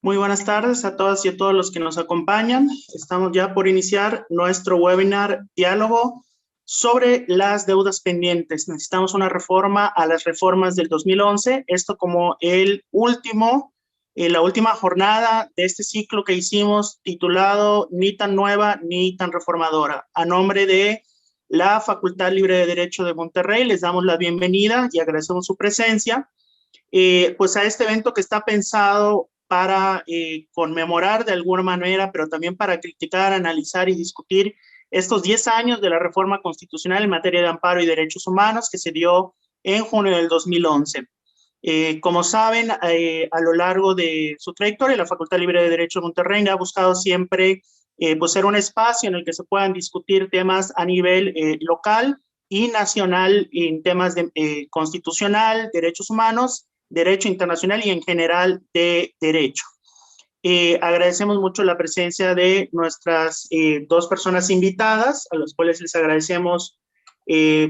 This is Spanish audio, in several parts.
Muy buenas tardes a todas y a todos los que nos acompañan. Estamos ya por iniciar nuestro webinar diálogo sobre las deudas pendientes. Necesitamos una reforma a las reformas del 2011. Esto como la última jornada de este ciclo que hicimos titulado Ni tan nueva ni tan reformadora. A nombre de la Facultad Libre de Derecho de Monterrey, les damos la bienvenida y agradecemos su presencia. Pues a este evento que está pensado para conmemorar de alguna manera, pero también para criticar, analizar y discutir estos 10 años de la reforma constitucional en materia de amparo y derechos humanos que se dio en junio del 2011. Como saben, a lo largo de su trayectoria, la Facultad Libre de Derecho de Monterrey ha buscado siempre pues ser un espacio en el que se puedan discutir temas a nivel local y nacional en temas de constitucional, derechos humanos, derecho internacional y en general de derecho. Agradecemos mucho la presencia de nuestras dos personas invitadas, a las cuales les agradecemos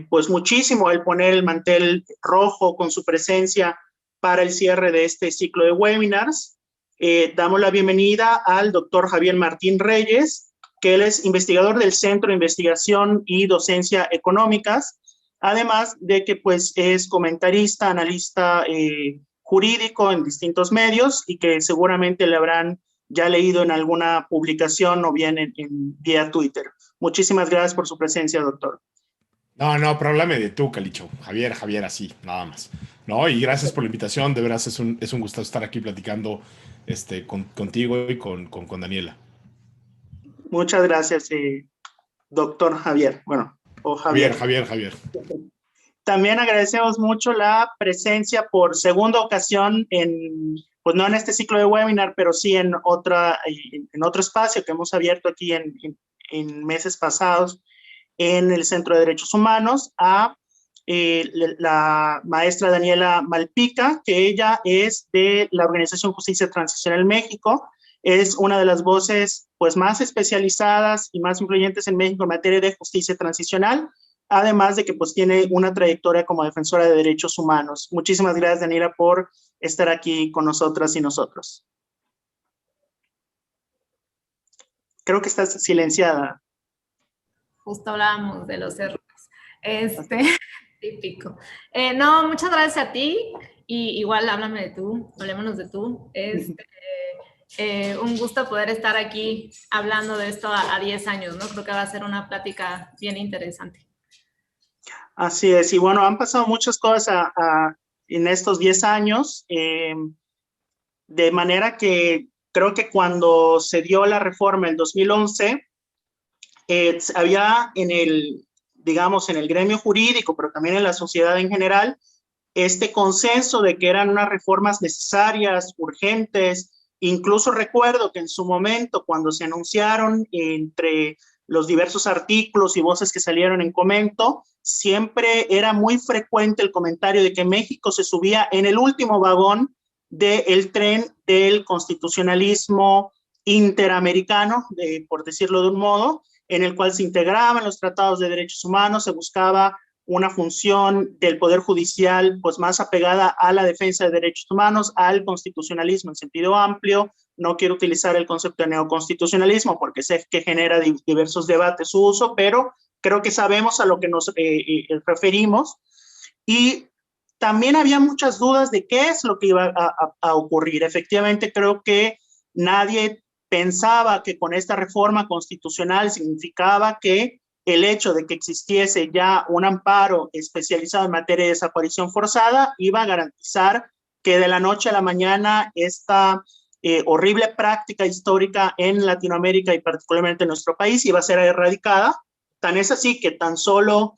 pues muchísimo el poner el mantel rojo con su presencia para el cierre de este ciclo de webinars. Damos la bienvenida al doctor Javier Martín Reyes, que él es investigador del Centro de Investigación y Docencia Económicas, además de que pues es comentarista, analista jurídico en distintos medios y que seguramente le habrán ya leído en alguna publicación o bien vía Twitter. Muchísimas gracias por su presencia, doctor. No, pero háblame de tú, Calicho. Javier, así, nada más. No, y gracias por la invitación, de veras es un gusto estar aquí platicando contigo y con Daniela. Muchas gracias, doctor Javier. Bueno, o Javier. Javier. También agradecemos mucho la presencia por segunda ocasión pues no en este ciclo de webinar, pero sí en otro espacio que hemos abierto aquí en meses pasados en el Centro de Derechos Humanos, a la maestra Daniela Malpica, que ella es de la Organización Justicia Transicional México, es una de las voces pues más especializadas y más influyentes en México en materia de justicia transicional, además de que pues tiene una trayectoria como defensora de derechos humanos. Muchísimas gracias, Daniela, por estar aquí con nosotras y nosotros. Creo que estás silenciada. Justo hablábamos de los errores. Típico. No, muchas gracias a ti. Y igual háblame de tú, hablémonos de tú. Un gusto poder estar aquí hablando de esto a 10 años, ¿no? Creo que va a ser una plática bien interesante. Así es, y bueno, han pasado muchas cosas en estos 10 años, de manera que creo que cuando se dio la reforma en 2011, había digamos, en el gremio jurídico, pero también en la sociedad en general, este consenso de que eran unas reformas necesarias, urgentes. Incluso recuerdo que en su momento, cuando se anunciaron entre los diversos artículos y voces que salieron en comento, siempre era muy frecuente el comentario de que México se subía en el último vagón del tren del constitucionalismo interamericano, por decirlo de un modo, en el cual se integraban los tratados de derechos humanos, se buscaba una función del Poder Judicial pues más apegada a la defensa de derechos humanos, al constitucionalismo en sentido amplio. No quiero utilizar el concepto de neoconstitucionalismo porque sé que genera diversos debates su uso, pero creo que sabemos a lo que nos referimos. Y también había muchas dudas de qué es lo que iba a ocurrir. Efectivamente, creo que nadie pensaba que con esta reforma constitucional significaba que el hecho de que existiese ya un amparo especializado en materia de desaparición forzada iba a garantizar que de la noche a la mañana esta horrible práctica histórica en Latinoamérica y particularmente en nuestro país iba a ser erradicada. Tan es así que tan solo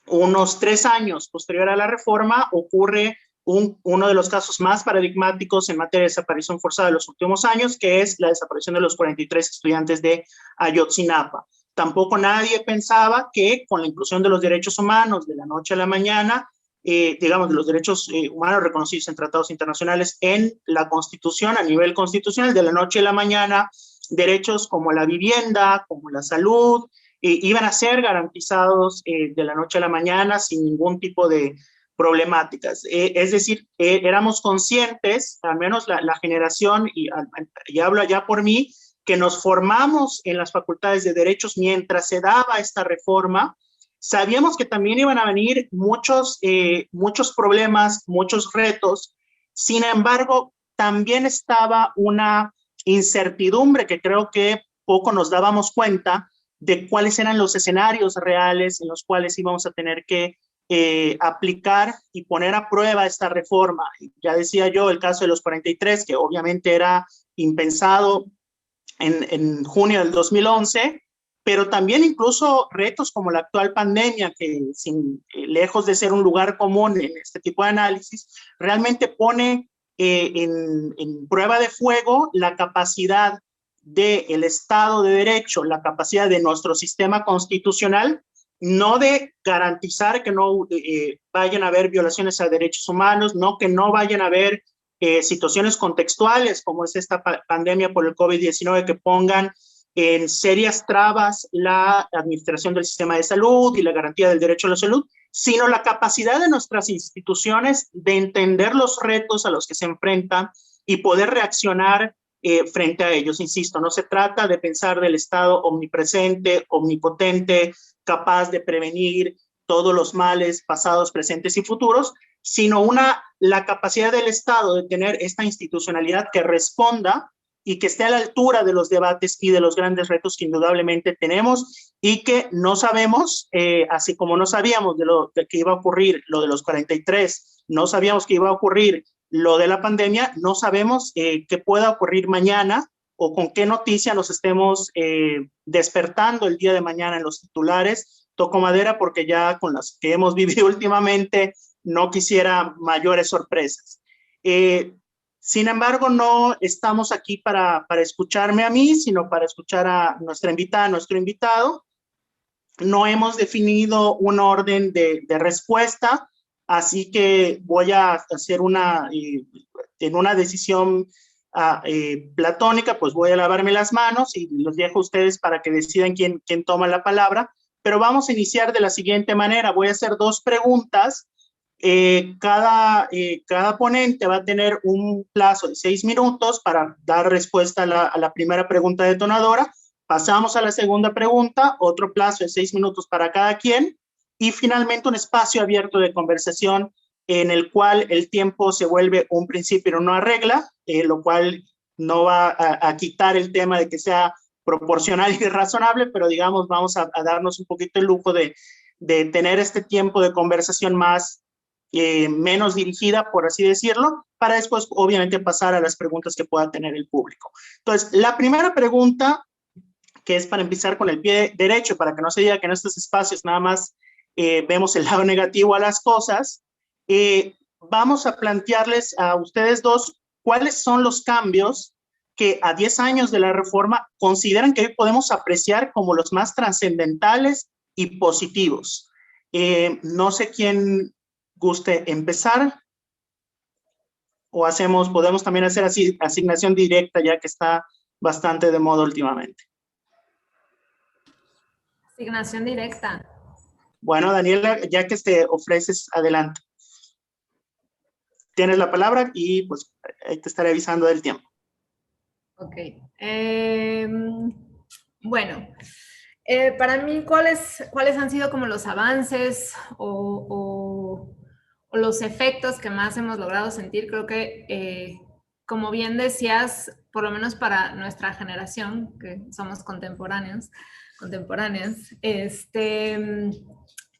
unos 3 años posterior a la reforma ocurre uno de los casos más paradigmáticos en materia de desaparición forzada de los últimos años, que es la desaparición de los 43 estudiantes de Ayotzinapa. Tampoco nadie pensaba que con la inclusión de los derechos humanos de la noche a la mañana, digamos, de los derechos humanos reconocidos en tratados internacionales en la Constitución, a nivel constitucional, de la noche a la mañana, derechos como la vivienda, como la salud, iban a ser garantizados de la noche a la mañana sin ningún tipo de problemáticas. Es decir, éramos conscientes, al menos la generación, y hablo allá por mí, que nos formamos en las facultades de derechos mientras se daba esta reforma. Sabíamos que también iban a venir muchos problemas, muchos retos. Sin embargo, también estaba una incertidumbre que creo que poco nos dábamos cuenta de cuáles eran los escenarios reales en los cuales íbamos a tener que aplicar y poner a prueba esta reforma. Ya decía yo el caso de los 43, que obviamente era impensado en junio del 2011, pero también incluso retos como la actual pandemia, que lejos de ser un lugar común en este tipo de análisis, realmente pone en prueba de fuego la capacidad del Estado de Derecho, la capacidad de nuestro sistema constitucional, no de garantizar que no vayan a haber violaciones a derechos humanos, no que no vayan a haber situaciones contextuales como es esta pandemia por el COVID-19 que pongan en serias trabas la administración del sistema de salud y la garantía del derecho a la salud, sino la capacidad de nuestras instituciones de entender los retos a los que se enfrentan y poder reaccionar frente a ellos. Insisto, no se trata de pensar del Estado omnipresente, omnipotente, capaz de prevenir todos los males pasados, presentes y futuros, sino la capacidad del Estado de tener esta institucionalidad que responda y que esté a la altura de los debates y de los grandes retos que indudablemente tenemos y que no sabemos, así como no sabíamos de que iba a ocurrir lo de los 43, no sabíamos que iba a ocurrir lo de la pandemia, no sabemos qué pueda ocurrir mañana o con qué noticia nos estemos despertando el día de mañana en los titulares. Toco madera porque ya con las que hemos vivido últimamente no quisiera mayores sorpresas. Sin embargo, no estamos aquí para escucharme a mí, sino para escuchar a nuestra invitada, a nuestro invitado. No hemos definido un orden de respuesta, así que voy a hacer en una decisión platónica, pues voy a lavarme las manos y los dejo a ustedes para que decidan quién toma la palabra, pero vamos a iniciar de la siguiente manera. Voy a hacer 2 preguntas. Cada ponente va a tener un plazo de 6 minutos para dar respuesta a la primera pregunta detonadora. Pasamos a la segunda pregunta, otro plazo de 6 minutos para cada quien, y finalmente un espacio abierto de conversación en el cual el tiempo se vuelve un principio y no una regla, lo cual no va a quitar el tema de que sea proporcional y razonable, pero digamos, vamos a darnos un poquito el lujo de tener este tiempo de conversación menos dirigida, por así decirlo, para después, obviamente, pasar a las preguntas que pueda tener el público. Entonces, la primera pregunta, que es para empezar con el pie derecho, para que no se diga que en estos espacios nada más vemos el lado negativo a las cosas, vamos a plantearles a ustedes dos cuáles son los cambios que a 10 años de la reforma consideran que hoy podemos apreciar como los más trascendentales y positivos. No sé quién guste empezar o podemos también hacer así asignación directa, ya que está bastante de moda últimamente. Asignación directa. Bueno, Daniela, ya que te ofreces, adelante. Tienes la palabra y pues ahí te estaré avisando del tiempo. Ok. Bueno, para mí, ¿cuáles han sido como los avances o los efectos que más hemos logrado sentir? Creo que, como bien decías, por lo menos para nuestra generación, que somos contemporáneas,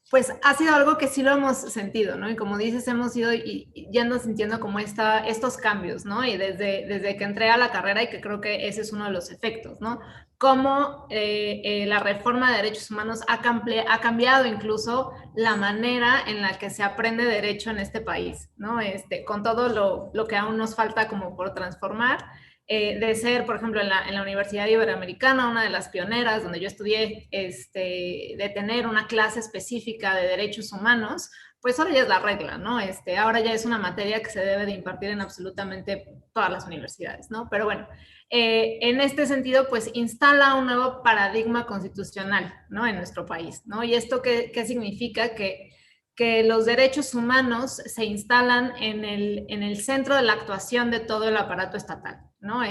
pues ha sido algo que sí lo hemos sentido, ¿no? Y como dices, hemos ido yendo sintiendo como estos cambios, ¿no? Y desde que entré a la carrera, y que creo que ese es uno de los efectos, ¿no? Cómo la reforma de derechos humanos ha cambiado incluso la manera en la que se aprende derecho en este país, ¿no? Con todo lo que aún nos falta como por transformar. De ser, por ejemplo, en la Universidad Iberoamericana, una de las pioneras donde yo estudié, de tener una clase específica de derechos humanos, pues ahora ya es la regla, ¿no? Ahora ya es una materia que se debe de impartir en absolutamente todas las universidades, ¿no? Pero bueno, en este sentido, pues instala un nuevo paradigma constitucional, ¿no? En nuestro país, ¿no? Y esto, ¿qué significa? Que que los derechos humanos se instalan en el centro de la actuación de todo el aparato estatal, ¿no?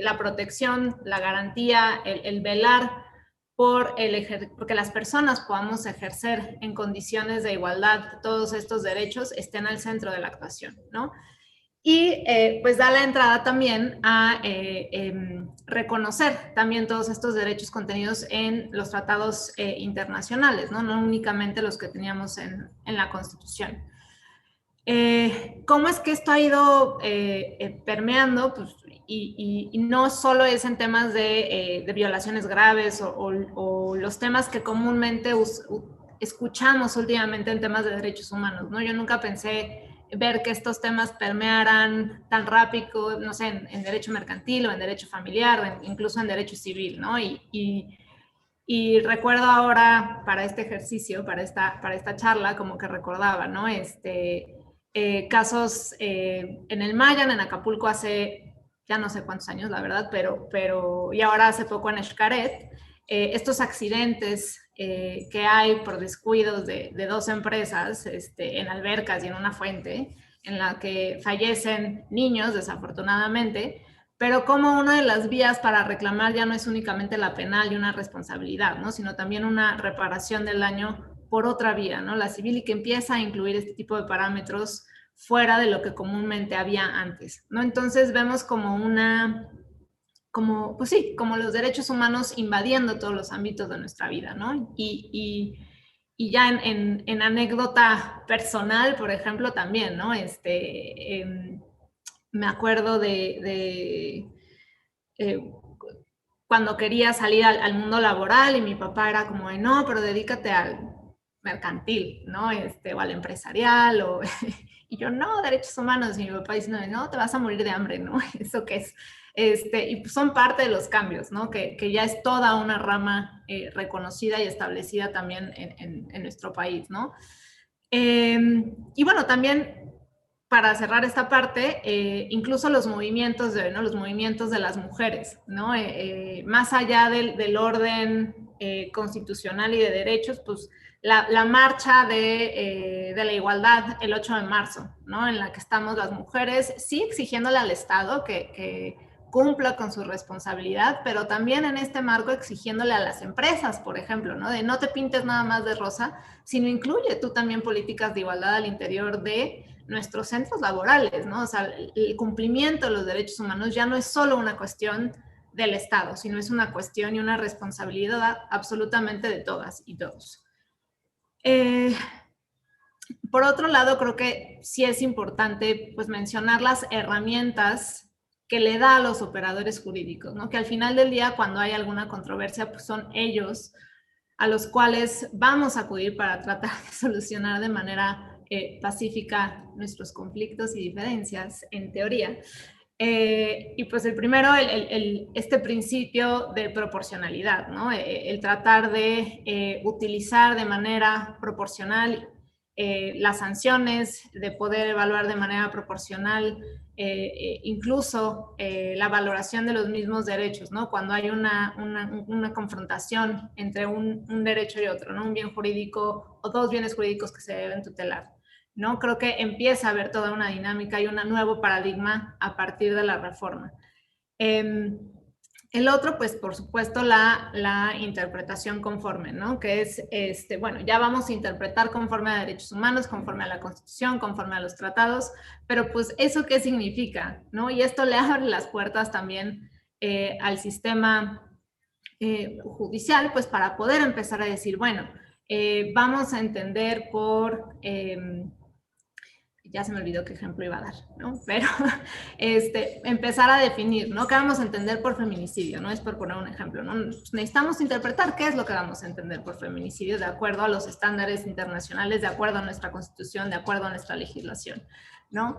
La protección, la garantía, el velar porque las personas podamos ejercer en condiciones de igualdad todos estos derechos estén al centro de la actuación, ¿no? Y pues da la entrada también a reconocer también todos estos derechos contenidos en los tratados internacionales, ¿no? No únicamente los que teníamos en la Constitución. ¿Cómo es que esto ha ido permeando? Pues, y no solo es en temas de violaciones graves o los temas que comúnmente escuchamos últimamente en temas de derechos humanos, ¿no? Yo nunca pensé ver que estos temas permearan tan rápido, no sé, en derecho mercantil o en derecho familiar o incluso en derecho civil, ¿no? Y recuerdo ahora para este ejercicio, para esta charla, como que recordaba, ¿no? Casos en el Mayan, en Acapulco hace ya no sé cuántos años, la verdad, pero y ahora hace poco en Xcaret, estos accidentes que hay por descuidos de dos empresas en albercas y en una fuente, en la que fallecen niños, desafortunadamente, pero como una de las vías para reclamar ya no es únicamente la penal y una responsabilidad, ¿no? Sino también una reparación del daño por otra vía, ¿no? La civil, y que empieza a incluir este tipo de parámetros fuera de lo que comúnmente había antes, ¿no? Entonces vemos como pues sí, como los derechos humanos invadiendo todos los ámbitos de nuestra vida, ¿no? Y ya en anécdota personal, por ejemplo, también, ¿no? Me acuerdo cuando quería salir al mundo laboral y mi papá era como, no, pero dedícate al mercantil, ¿no? O al empresarial, y yo, no, derechos humanos, y mi papá diciendo, no, te vas a morir de hambre, ¿no? ¿Eso qué es? Y pues son parte de los cambios, ¿no? Que ya es toda una rama reconocida y establecida también en nuestro país, ¿no? Y bueno, también para cerrar esta parte, incluso los movimientos los movimientos de las mujeres, ¿no? Más allá del orden constitucional y de derechos, pues la marcha de la igualdad el 8 de marzo, ¿no? En la que estamos las mujeres, sí exigiéndole al Estado que cumpla con su responsabilidad, pero también en este marco exigiéndole a las empresas, por ejemplo, ¿no? De no te pintes nada más de rosa, sino incluye tú también políticas de igualdad al interior de nuestros centros laborales, ¿no? O sea, el cumplimiento de los derechos humanos ya no es solo una cuestión del Estado, sino es una cuestión y una responsabilidad absolutamente de todas y todos. Por otro lado, creo que sí es importante pues, mencionar las herramientas que le da a los operadores jurídicos, ¿no? Que al final del día, cuando hay alguna controversia, pues son ellos a los cuales vamos a acudir para tratar de solucionar de manera pacífica nuestros conflictos y diferencias, en teoría. Y pues el primero, este principio de proporcionalidad, ¿no? El tratar de utilizar de manera proporcional las sanciones, de poder evaluar de manera proporcional incluso la valoración de los mismos derechos, ¿no? Cuando hay una confrontación entre un derecho y otro, ¿no? Un bien jurídico o dos bienes jurídicos que se deben tutelar, ¿no? Creo que empieza a haber toda una dinámica y un nuevo paradigma a partir de la reforma. El otro, pues, por supuesto, la interpretación conforme, ¿no? Que es, bueno, ya vamos a interpretar conforme a derechos humanos, conforme a la Constitución, conforme a los tratados, pero pues, ¿eso qué significa, no? Y esto le abre las puertas también al sistema judicial, pues, para poder empezar a decir, bueno, vamos a entender por... ya se me olvidó qué ejemplo iba a dar, ¿no? Pero empezar a definir, ¿no? ¿Qué vamos a entender por feminicidio? No es por poner un ejemplo, ¿no? Pues necesitamos interpretar qué es lo que vamos a entender por feminicidio de acuerdo a los estándares internacionales, de acuerdo a nuestra Constitución, de acuerdo a nuestra legislación, ¿no?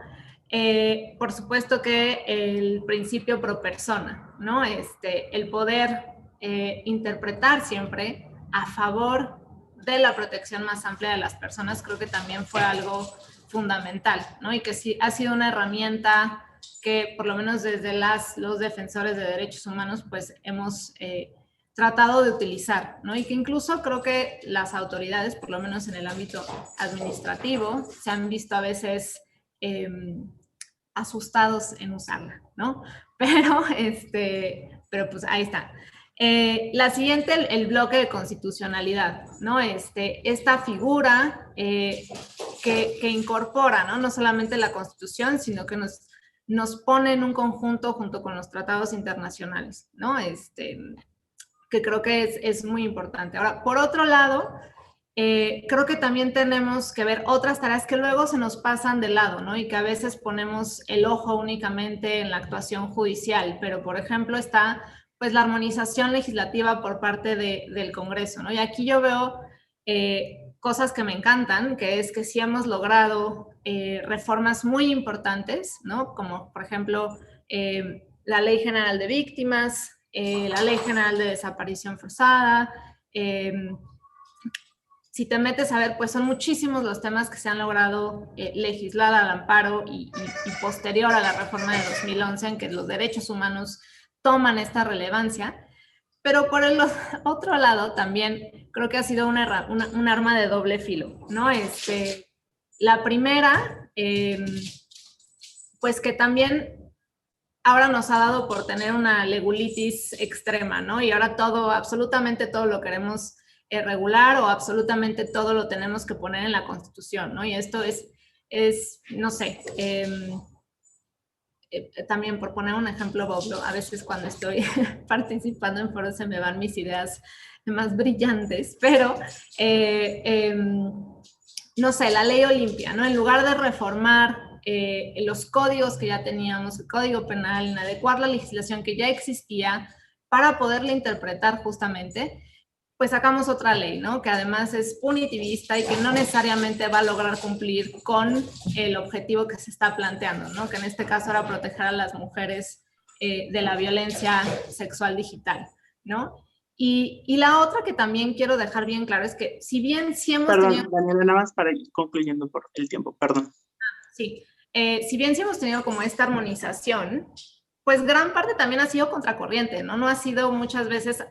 Por supuesto que el principio pro persona, ¿no? El poder interpretar siempre a favor de la protección más amplia de las personas, creo que también fue algo fundamental, ¿no? Y que sí ha sido una herramienta que por lo menos desde los defensores de derechos humanos pues hemos tratado de utilizar, ¿no? Y que incluso creo que las autoridades, por lo menos en el ámbito administrativo, se han visto a veces asustados en usarla, ¿no? Pero pues ahí está. La siguiente, el bloque de constitucionalidad, ¿no? Esta figura que incorpora, ¿no? No solamente la Constitución, sino que nos pone en un conjunto junto con los tratados internacionales, ¿no? Que creo que es muy importante. Ahora, por otro lado, creo que también tenemos que ver otras tareas que luego se nos pasan de lado, ¿no? Y que a veces ponemos el ojo únicamente en la actuación judicial, pero por ejemplo está pues la armonización legislativa por parte del Congreso, ¿no? Y aquí yo veo cosas que me encantan, que es que sí hemos logrado reformas muy importantes, ¿no? Como por ejemplo la Ley General de Víctimas, la Ley General de Desaparición Forzada. Si te metes a ver, pues son muchísimos los temas que se han logrado legislar al amparo y posterior a la reforma de 2011 en que los derechos humanos toman esta relevancia. Pero por el otro lado también creo que ha sido un arma de doble filo, ¿no? La primera, pues que también ahora nos ha dado por tener una legulitis extrema, ¿no? Y ahora absolutamente todo lo queremos regular o absolutamente todo lo tenemos que poner en la Constitución, ¿no? Y esto es no sé, también por poner un ejemplo boblo, a veces cuando estoy participando en foros se me van mis ideas más brillantes, pero no sé, la ley Olimpia, ¿no? En lugar de reformar los códigos que ya teníamos, el Código Penal, en adecuar la legislación que ya existía para poderla interpretar justamente, pues sacamos otra ley, ¿no? Que además es punitivista y que no necesariamente va a lograr cumplir con el objetivo que se está planteando, ¿no? Que en este caso era proteger a las mujeres de la violencia sexual digital, ¿no? Y la otra que también quiero dejar bien claro es que si bien sí hemos tenido... Daniela, nada más para ir concluyendo por el tiempo, perdón. Sí, si bien sí hemos tenido como esta armonización, pues gran parte también ha sido contracorriente, ¿no? No ha sido muchas veces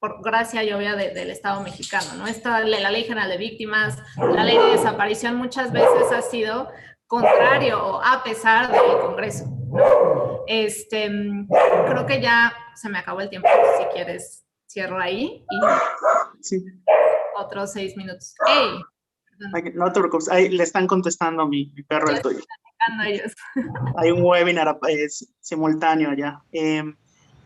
por gracia y obvia del Estado mexicano, ¿no? La Ley General de Víctimas, la Ley de Desaparición muchas veces ha sido contrario o a pesar del Congreso, ¿no? Creo que ya se me acabó el tiempo, si quieres cierro ahí y sí. Otros 6 minutos. ¡Ey! No te preocupes, ahí le están contestando mi perro el tuyo. Hay un webinar simultáneo ya.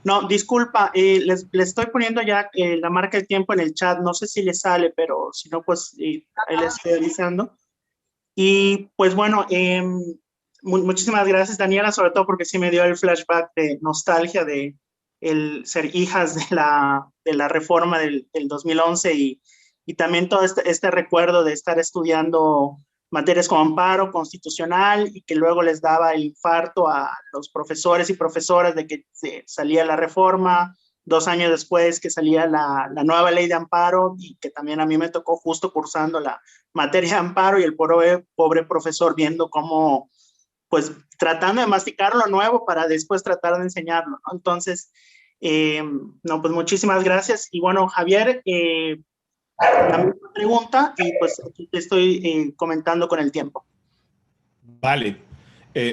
No, disculpa, les estoy poniendo ya la marca del tiempo en el chat, no sé si le sale, pero si no, pues ahí les estoy avisando. Y pues bueno, muchísimas gracias, Daniela, sobre todo porque sí me dio el flashback de nostalgia de el ser hijas de la reforma del 2011 y también todo este recuerdo de estar estudiando materias como amparo constitucional y que luego les daba el infarto a los profesores y profesoras de que salía la reforma, 2 años después que salía la nueva ley de amparo y que también a mí me tocó justo cursando la materia de amparo y el pobre profesor viendo cómo, pues tratando de masticar lo nuevo para después tratar de enseñarlo, ¿no? Entonces, no, pues muchísimas gracias. Y bueno, Javier, la misma pregunta y pues aquí te estoy comentando con el tiempo. Vale.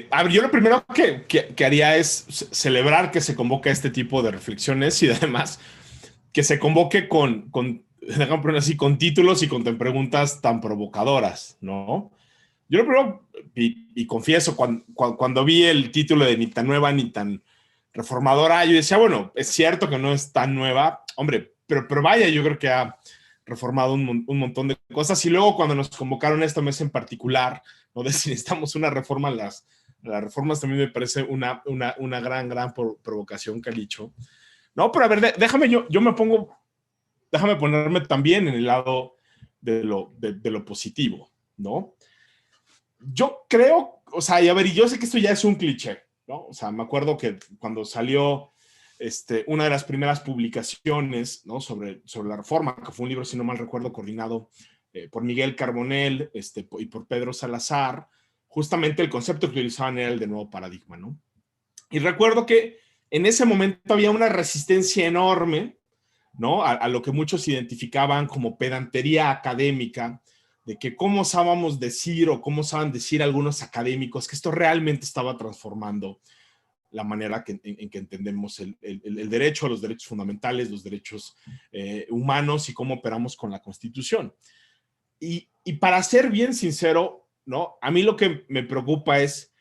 A ver, yo lo primero que haría es celebrar que se convoque este tipo de reflexiones y además que se convoque con títulos y con preguntas tan provocadoras, ¿no? Yo lo primero, y confieso, cuando vi el título de ni tan nueva ni tan reformadora, yo decía, bueno, es cierto que no es tan nueva, hombre, pero vaya, yo creo que ha reformado un montón de cosas. Y luego cuando nos convocaron esta mesa en particular, ¿no? De si necesitamos una reforma, las reformas también me parece una gran provocación, Calicho. No, pero a ver, déjame ponerme también en el lado de lo positivo, ¿no? Yo creo, o sea, y a ver, y yo sé que esto ya es un cliché, ¿no? O sea, me acuerdo que cuando salió una de las primeras publicaciones, ¿no? sobre la reforma, que fue un libro, si no mal recuerdo, coordinado por Miguel Carbonell y por Pedro Salazar, justamente el concepto que utilizaban era el de nuevo paradigma, ¿no? Y recuerdo que en ese momento había una resistencia enorme ¿no? A lo que muchos identificaban como pedantería académica, de que cómo sabíamos decir o cómo saben decir algunos académicos que esto realmente estaba transformando la manera en que entendemos el derecho, los derechos fundamentales, los derechos humanos y cómo operamos con la Constitución. Y para ser bien sincero, ¿no? A mí lo que me preocupa es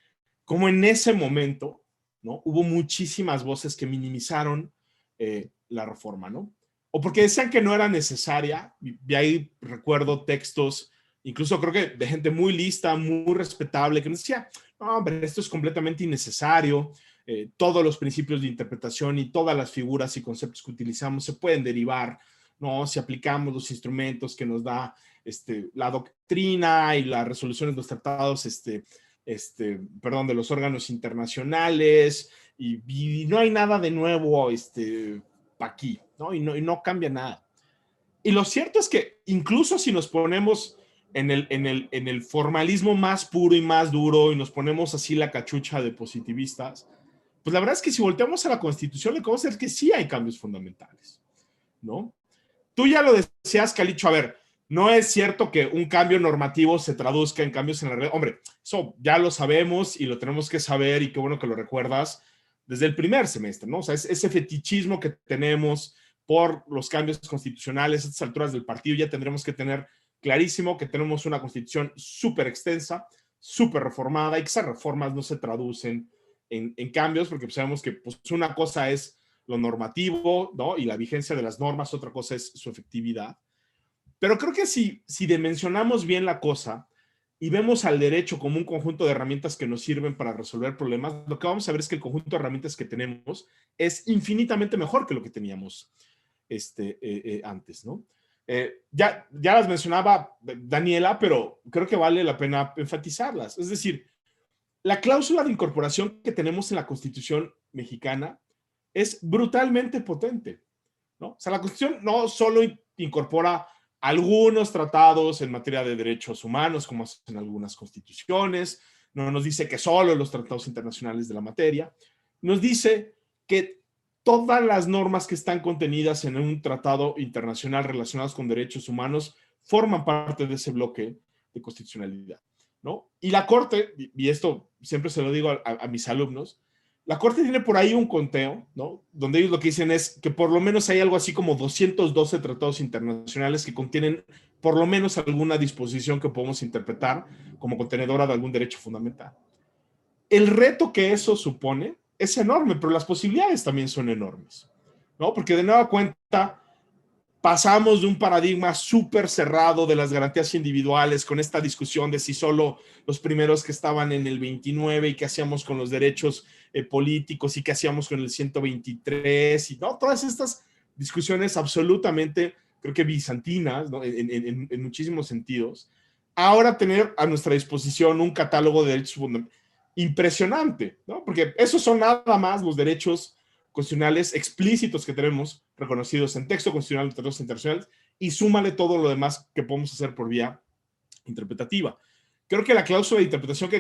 cómo en ese momento, ¿no? Hubo muchísimas voces que minimizaron la reforma, ¿no? O porque decían que no era necesaria. Y ahí recuerdo textos, incluso creo que de gente muy lista, muy respetable, que nos decía, no, hombre, esto es completamente innecesario. Todos los principios de interpretación y todas las figuras y conceptos que utilizamos se pueden derivar, ¿no? Si aplicamos los instrumentos que nos da la doctrina y las resoluciones de los tratados, perdón, de los órganos internacionales, y no hay nada de nuevo aquí, ¿no? Y no cambia nada. Y lo cierto es que incluso si nos ponemos en el formalismo más puro y más duro y nos ponemos así la cachucha de positivistas, pues la verdad es que si volteamos a la Constitución, lo que vamos a ver es que sí hay cambios fundamentales, ¿no? Tú ya lo decías, Calicho, a ver, no es cierto que un cambio normativo se traduzca en cambios en la red. Hombre, eso ya lo sabemos y lo tenemos que saber, y qué bueno que lo recuerdas desde el primer semestre, ¿no? O sea, ese fetichismo que tenemos por los cambios constitucionales a estas alturas del partido, ya tendremos que tener clarísimo que tenemos una Constitución súper extensa, súper reformada, y que esas reformas no se traducen en cambios, porque sabemos que pues, una cosa es lo normativo, ¿no? Y la vigencia de las normas, otra cosa es su efectividad. Pero creo que si dimensionamos bien la cosa y vemos al derecho como un conjunto de herramientas que nos sirven para resolver problemas, lo que vamos a ver es que el conjunto de herramientas que tenemos es infinitamente mejor que lo que teníamos antes, ¿no? Ya las mencionaba Daniela, pero creo que vale la pena enfatizarlas. Es decir, la cláusula de incorporación que tenemos en la Constitución mexicana es brutalmente potente, ¿no? O sea, la Constitución no solo incorpora algunos tratados en materia de derechos humanos, como hacen algunas constituciones, no nos dice que solo los tratados internacionales de la materia, nos dice que todas las normas que están contenidas en un tratado internacional relacionados con derechos humanos forman parte de ese bloque de constitucionalidad, ¿no? Y la Corte, y esto siempre se lo digo a mis alumnos, la Corte tiene por ahí un conteo, ¿no? Donde ellos lo que dicen es que por lo menos hay algo así como 212 tratados internacionales que contienen por lo menos alguna disposición que podemos interpretar como contenedora de algún derecho fundamental. El reto que eso supone es enorme, pero las posibilidades también son enormes, ¿no? Porque de nueva cuenta pasamos de un paradigma súper cerrado de las garantías individuales con esta discusión de si solo los primeros que estaban en el 29 y qué hacíamos con los derechos políticos y qué hacíamos con el 123 y no, todas estas discusiones absolutamente, creo que bizantinas, ¿no? en muchísimos sentidos. Ahora tener a nuestra disposición un catálogo de derechos impresionante, ¿no? Porque esos son nada más los derechos constitucionales explícitos que tenemos reconocidos en texto constitucional de tratados internacionales, y súmale todo lo demás que podemos hacer por vía interpretativa. Creo que la cláusula de interpretación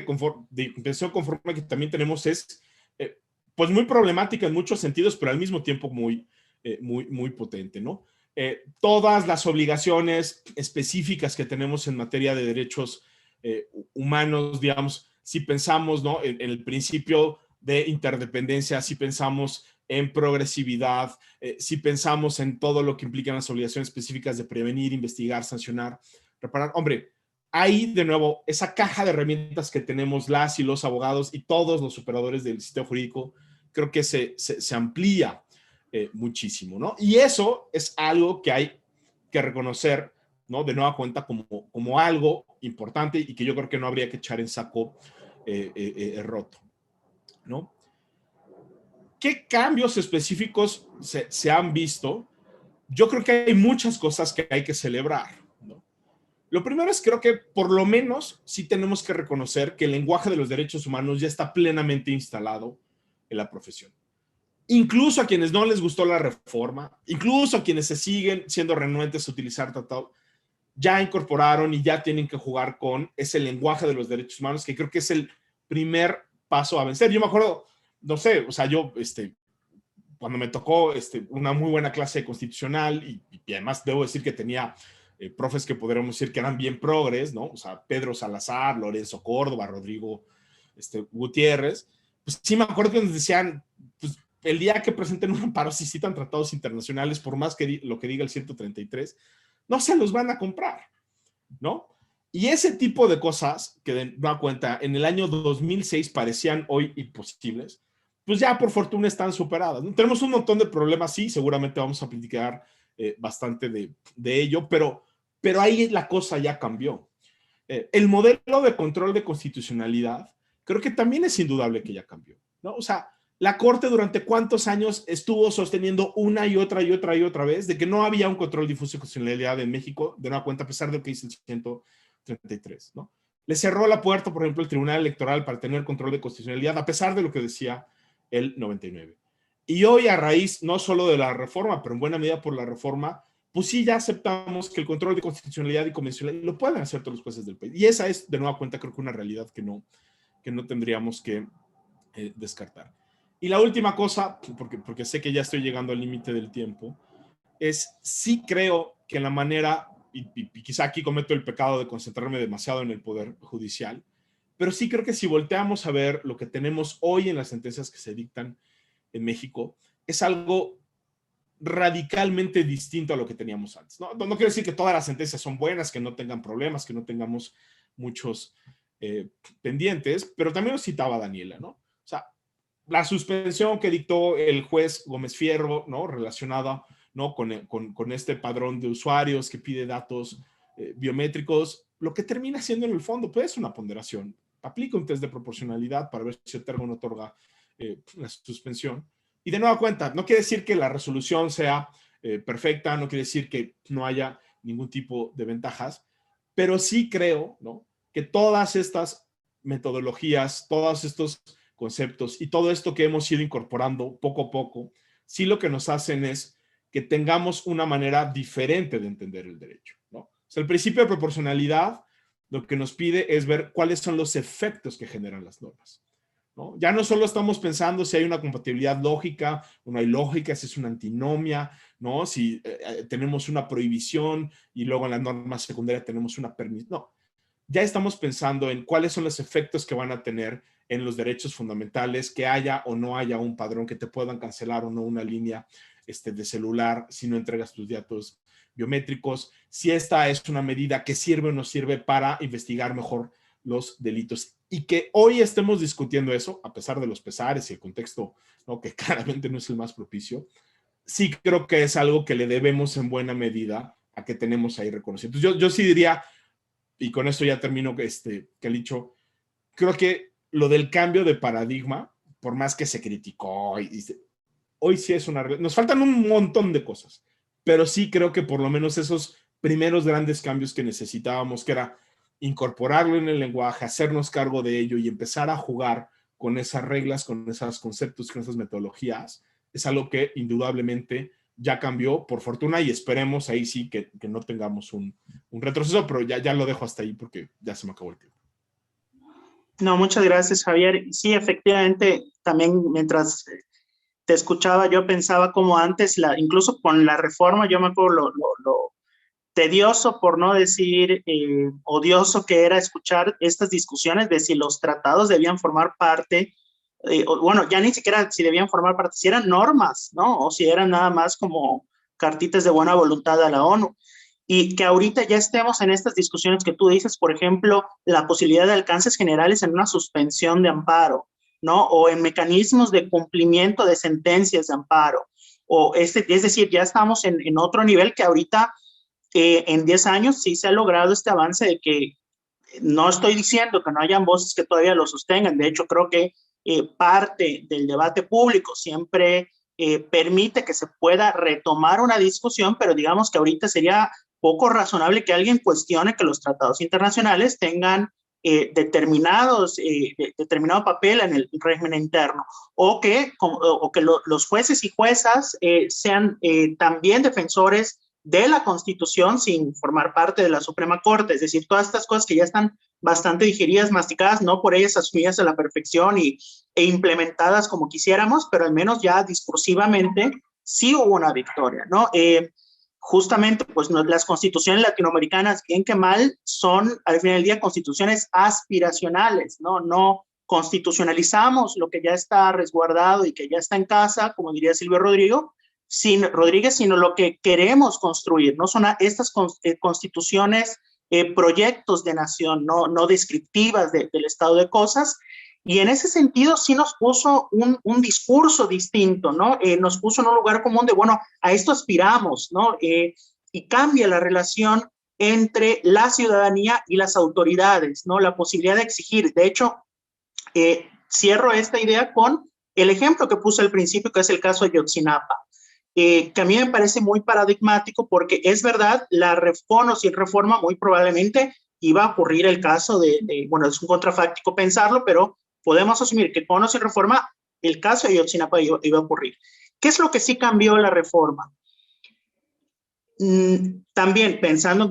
conforme que también tenemos es pues muy problemática en muchos sentidos, pero al mismo tiempo muy potente, ¿no? Todas las obligaciones específicas que tenemos en materia de derechos humanos, digamos, si pensamos, ¿no? en el principio de interdependencia, si pensamos en progresividad, si pensamos en todo lo que implican las obligaciones específicas de prevenir, investigar, sancionar, reparar. Hombre, ahí de nuevo, esa caja de herramientas que tenemos las y los abogados y todos los operadores del sistema jurídico, creo que se amplía muchísimo, ¿no? Y eso es algo que hay que reconocer, ¿no? De nueva cuenta como algo importante y que yo creo que no habría que echar en saco roto, ¿no? ¿Qué cambios específicos se han visto? Yo creo que hay muchas cosas que hay que celebrar, ¿no? Lo primero es, creo que por lo menos sí tenemos que reconocer que el lenguaje de los derechos humanos ya está plenamente instalado en la profesión. Incluso a quienes no les gustó la reforma, incluso a quienes se siguen siendo renuentes a utilizar tratado, ya incorporaron y ya tienen que jugar con ese lenguaje de los derechos humanos, que creo que es el primer paso a vencer. Yo me acuerdo, no sé, o sea, yo cuando me tocó una muy buena clase de constitucional, y además debo decir que tenía profes que podríamos decir que eran bien progres, ¿no? O sea, Pedro Salazar, Lorenzo Córdoba, Rodrigo Gutiérrez, pues sí me acuerdo que nos decían, pues el día que presenten un amparo, si citan tratados internacionales, por más que lo que diga el 133, no se los van a comprar, ¿no? Y ese tipo de cosas que de nueva cuenta en el año 2006 parecían hoy imposibles, pues ya por fortuna están superadas, ¿no? Tenemos un montón de problemas, sí, seguramente vamos a platicar bastante de ello, pero ahí la cosa ya cambió. El modelo de control de constitucionalidad creo que también es indudable que ya cambió, ¿no? O sea, la Corte durante cuántos años estuvo sosteniendo una y otra vez de que no había un control difuso de constitucionalidad en México, de nueva cuenta, a pesar de lo que dice el 133, ¿no? Le cerró la puerta, por ejemplo, el Tribunal Electoral para tener control de constitucionalidad, a pesar de lo que decía el 99. Y hoy, a raíz no solo de la reforma, pero en buena medida por la reforma, pues sí ya aceptamos que el control de constitucionalidad y convencionalidad lo pueden hacer todos los jueces del país. Y esa es, de nueva cuenta, creo que una realidad que no tendríamos que descartar. Y la última cosa, porque sé que ya estoy llegando al límite del tiempo, es sí creo que la manera, y quizá aquí cometo el pecado de concentrarme demasiado en el Poder Judicial, pero sí creo que si volteamos a ver lo que tenemos hoy en las sentencias que se dictan en México, es algo radicalmente distinto a lo que teníamos antes. No quiero decir que todas las sentencias son buenas, que no tengan problemas, que no tengamos muchos pendientes, pero también lo citaba Daniela, ¿no? O sea, la suspensión que dictó el juez Gómez Fierro, ¿no? Relacionada, ¿no? con este padrón de usuarios que pide datos biométricos, lo que termina siendo en el fondo, pues, una ponderación. Aplica un test de proporcionalidad para ver si otorga o no otorga la suspensión. Y de nueva cuenta, no quiere decir que la resolución sea perfecta, no quiere decir que no haya ningún tipo de ventajas, pero sí creo, ¿no? Que todas estas metodologías, todos estos conceptos y todo esto que hemos ido incorporando poco a poco, sí lo que nos hacen es que tengamos una manera diferente de entender el derecho, ¿no? O sea, el principio de proporcionalidad lo que nos pide es ver cuáles son los efectos que generan las normas, ¿no? Ya no solo estamos pensando si hay una compatibilidad lógica o no hay lógica, si es una antinomia, ¿no? Si tenemos una prohibición y luego en la norma secundaria tenemos una permisión. No, ya estamos pensando en cuáles son los efectos que van a tener en los derechos fundamentales, que haya o no haya un padrón, que te puedan cancelar o no una línea de celular si no entregas tus datos biométricos, si esta es una medida que sirve o no sirve para investigar mejor los delitos. Y que hoy estemos discutiendo eso, a pesar de los pesares y el contexto, ¿no? Que claramente no es el más propicio, sí creo que es algo que le debemos en buena medida a que tenemos ahí reconocido. Entonces yo sí diría, y con esto ya termino que he dicho, creo que lo del cambio de paradigma, por más que se criticó, hoy sí es una... Nos faltan un montón de cosas, pero sí creo que por lo menos esos primeros grandes cambios que necesitábamos, que era incorporarlo en el lenguaje, hacernos cargo de ello y empezar a jugar con esas reglas, con esos conceptos, con esas metodologías, es algo que indudablemente ya cambió, por fortuna, y esperemos ahí sí que no tengamos un retroceso, pero ya lo dejo hasta ahí porque ya se me acabó el tiempo. No, muchas gracias, Javier. Sí, efectivamente, también mientras te escuchaba, yo pensaba como antes, incluso con la reforma, yo me acuerdo lo tedioso, por no decir odioso, que era escuchar estas discusiones de si los tratados debían formar parte, bueno, ya ni siquiera si debían formar parte, si eran normas, ¿no? O si eran nada más como cartitas de buena voluntad a la ONU. Y que ahorita ya estemos en estas discusiones que tú dices, por ejemplo, la posibilidad de alcances generales en una suspensión de amparo, ¿no? O en mecanismos de cumplimiento de sentencias de amparo. O es decir, ya estamos en otro nivel que ahorita, en 10 años, sí se ha logrado este avance de que no estoy diciendo que no hayan voces que todavía lo sostengan. De hecho, creo que parte del debate público siempre permite que se pueda retomar una discusión, pero digamos que ahorita sería poco razonable que alguien cuestione que los tratados internacionales tengan determinado papel en el régimen interno, o que los jueces y juezas sean también defensores de la Constitución sin formar parte de la Suprema Corte. Es decir, todas estas cosas que ya están bastante digeridas, masticadas, no por ellas asumidas a la perfección e e implementadas como quisiéramos, pero al menos ya discursivamente sí hubo una victoria, ¿no? Justamente, pues las constituciones latinoamericanas, bien que mal, son al final del día constituciones aspiracionales, ¿no? No constitucionalizamos lo que ya está resguardado y que ya está en casa, como diría Silvio Rodríguez, sino lo que queremos construir, ¿no? Son estas constituciones, proyectos de nación, no descriptivas del estado de cosas. Y en ese sentido sí nos puso un discurso distinto, ¿no? Nos puso en un lugar común de, bueno, a esto aspiramos, ¿no? Y cambia la relación entre la ciudadanía y las autoridades, ¿no? La posibilidad de exigir. De hecho, cierro esta idea con el ejemplo que puse al principio, que es el caso de Ayotzinapa, que a mí me parece muy paradigmático porque es verdad, con o sin reforma muy probablemente iba a ocurrir el caso bueno, es un contrafáctico pensarlo, pero podemos asumir que con o sin reforma, el caso de Ayotzinapa iba a ocurrir. ¿Qué es lo que sí cambió la reforma? También pensando en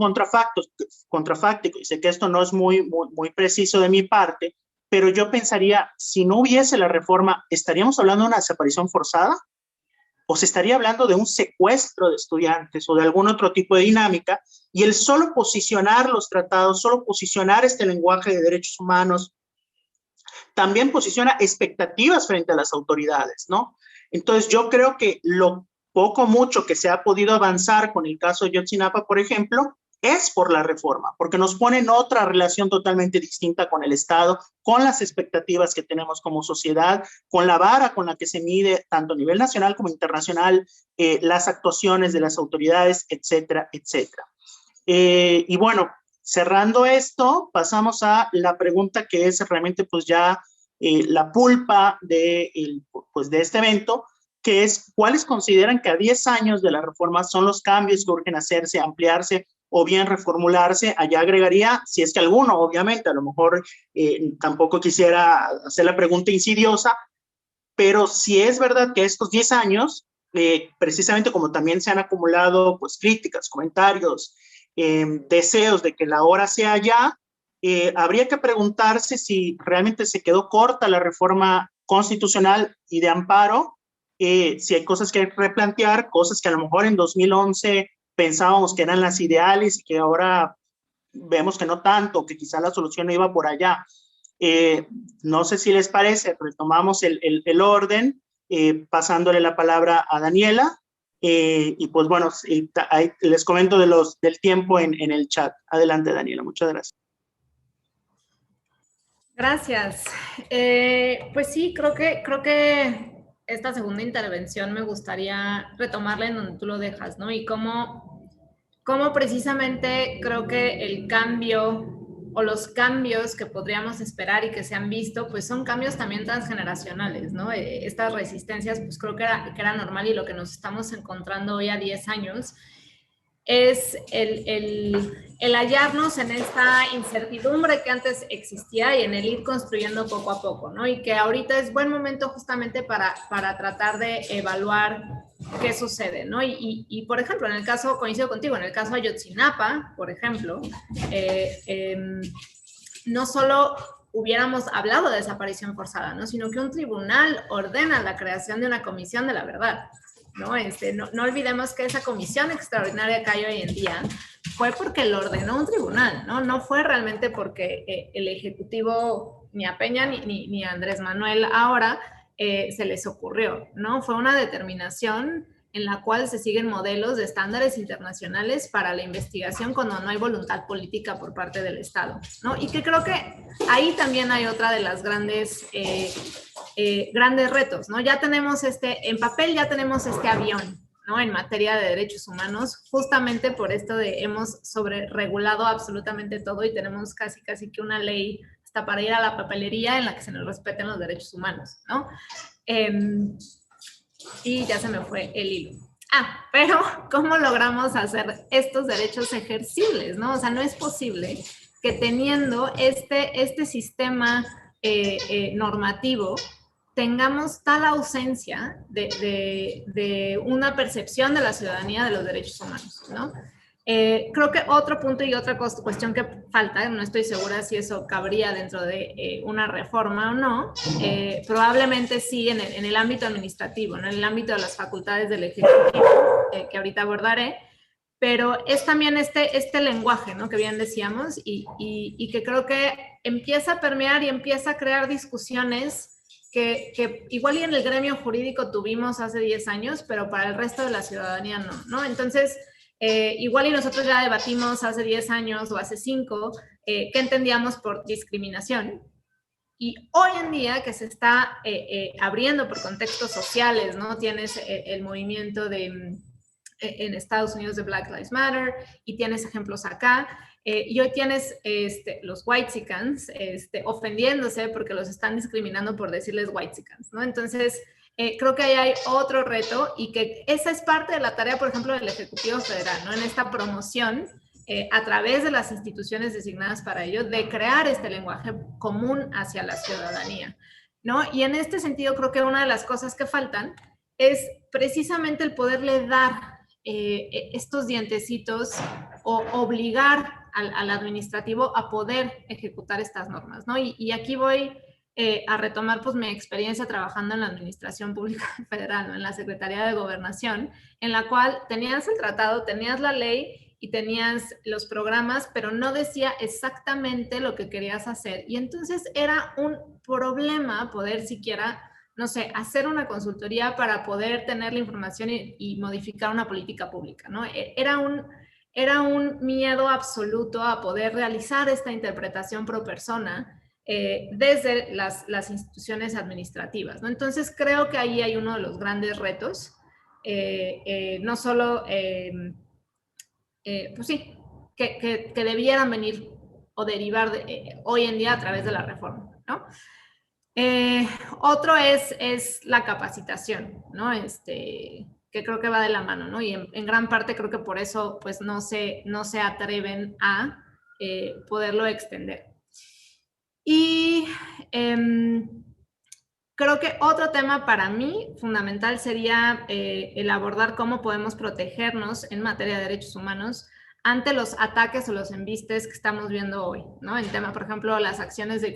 contrafáctico, y sé que esto no es muy preciso de mi parte, pero yo pensaría, si no hubiese la reforma, ¿estaríamos hablando de una desaparición forzada? ¿O se estaría hablando de un secuestro de estudiantes o de algún otro tipo de dinámica? Y el solo posicionar los tratados, solo posicionar este lenguaje de derechos humanos, también posiciona expectativas frente a las autoridades, ¿no? Entonces yo creo que lo poco mucho que se ha podido avanzar con el caso de Ayotzinapa, por ejemplo, es por la reforma, porque nos pone en otra relación totalmente distinta con el Estado, con las expectativas que tenemos como sociedad, con la vara con la que se mide tanto a nivel nacional como internacional las actuaciones de las autoridades, etcétera, etcétera. Y bueno, cerrando esto, pasamos a la pregunta que es realmente pues ya la pulpa de este evento, que es ¿cuáles consideran que a 10 años de la reforma son los cambios que urgen hacerse, ampliarse o bien reformularse? Allá agregaría, si es que alguno, obviamente, a lo mejor tampoco quisiera hacer la pregunta insidiosa, pero si es verdad que estos 10 años, precisamente como también se han acumulado pues críticas, comentarios, deseos de que la hora sea ya, habría que preguntarse si realmente se quedó corta la reforma constitucional y de amparo, si hay cosas que replantear, cosas que a lo mejor en 2011 pensábamos que eran las ideales y que ahora vemos que no tanto, que quizá la solución no iba por allá. No sé si les parece, retomamos el orden, pasándole la palabra a Daniela, y pues bueno, ahí les comento del tiempo en el chat. Adelante, Daniela, muchas gracias. Gracias. Pues sí, creo que esta segunda intervención me gustaría retomarla en donde tú lo dejas, ¿no? Y cómo precisamente creo que el cambio o los cambios que podríamos esperar y que se han visto, pues son cambios también transgeneracionales, ¿no? Estas resistencias, pues creo que era normal, y lo que nos estamos encontrando hoy a 10 años es el hallarnos en esta incertidumbre que antes existía y en el ir construyendo poco a poco, ¿no? Y que ahorita es buen momento justamente para tratar de evaluar qué sucede, ¿no? Y por ejemplo, en el caso, coincido contigo, en el caso de Ayotzinapa, por ejemplo, no solo hubiéramos hablado de desaparición forzada, ¿no? Sino que un tribunal ordena la creación de una comisión de la verdad, ¿no? No olvidemos que esa comisión extraordinaria que hay hoy en día fue porque lo ordenó un tribunal, ¿no? No fue realmente porque el Ejecutivo, ni a Peña ni a Andrés Manuel ahora, se les ocurrió, ¿no? Fue una determinación en la cual se siguen modelos de estándares internacionales para la investigación cuando no hay voluntad política por parte del Estado, ¿no? Y que creo que ahí también hay otra de las grandes retos, ¿no? Ya tenemos en papel ya tenemos este avión, ¿no? En materia de derechos humanos, justamente por esto de hemos sobreregulado absolutamente todo y tenemos casi que una ley hasta para ir a la papelería en la que se nos respeten los derechos humanos, ¿no? Y ya se me fue el hilo. Pero ¿cómo logramos hacer estos derechos ejercibles, no? O sea, no es posible que teniendo este sistema normativo tengamos tal ausencia de una percepción de la ciudadanía de los derechos humanos, ¿no? Creo que otro punto y otra cuestión que falta, no estoy segura si eso cabría dentro de una reforma o no, probablemente sí en el ámbito administrativo, ¿no? En el ámbito de las facultades del Ejecutivo, que ahorita abordaré, pero es también este lenguaje, ¿no? Que bien decíamos, y que creo que empieza a permear y empieza a crear discusiones que igual y en el gremio jurídico tuvimos hace 10 años, pero para el resto de la ciudadanía no, ¿no? Entonces, igual y nosotros ya debatimos hace 10 años o hace 5 qué entendíamos por discriminación. Y hoy en día que se está abriendo por contextos sociales, ¿no? Tienes el movimiento en Estados Unidos de Black Lives Matter y tienes ejemplos acá. Y hoy tienes los whitexicans ofendiéndose porque los están discriminando por decirles whitexicans, ¿no? Entonces, creo que ahí hay otro reto y que esa es parte de la tarea, por ejemplo, del Ejecutivo Federal, ¿no? En esta promoción, a través de las instituciones designadas para ello, de crear este lenguaje común hacia la ciudadanía, ¿no? Y en este sentido, creo que una de las cosas que faltan es precisamente el poderle dar estos dientecitos o obligar al administrativo a poder ejecutar estas normas, ¿no? Y aquí voy a retomar pues mi experiencia trabajando en la Administración Pública Federal, ¿no? En la Secretaría de Gobernación, en la cual tenías el tratado, tenías la ley y tenías los programas, pero no decía exactamente lo que querías hacer. Y entonces era un problema poder siquiera, no sé, hacer una consultoría para poder tener la información y modificar una política pública, ¿no? Era un miedo absoluto a poder realizar esta interpretación pro persona desde las instituciones administrativas, ¿no? Entonces creo que ahí hay uno de los grandes retos, no solo, pues sí, que debieran venir o derivar hoy en día a través de la reforma, ¿no? Otro es la capacitación, ¿no? Que creo que va de la mano, ¿no? Y en gran parte creo que por eso pues no se atreven a poderlo extender. Y creo que otro tema para mí fundamental sería el abordar cómo podemos protegernos en materia de derechos humanos ante los ataques o los embistes que estamos viendo hoy, ¿no? En tema, por ejemplo, las acciones de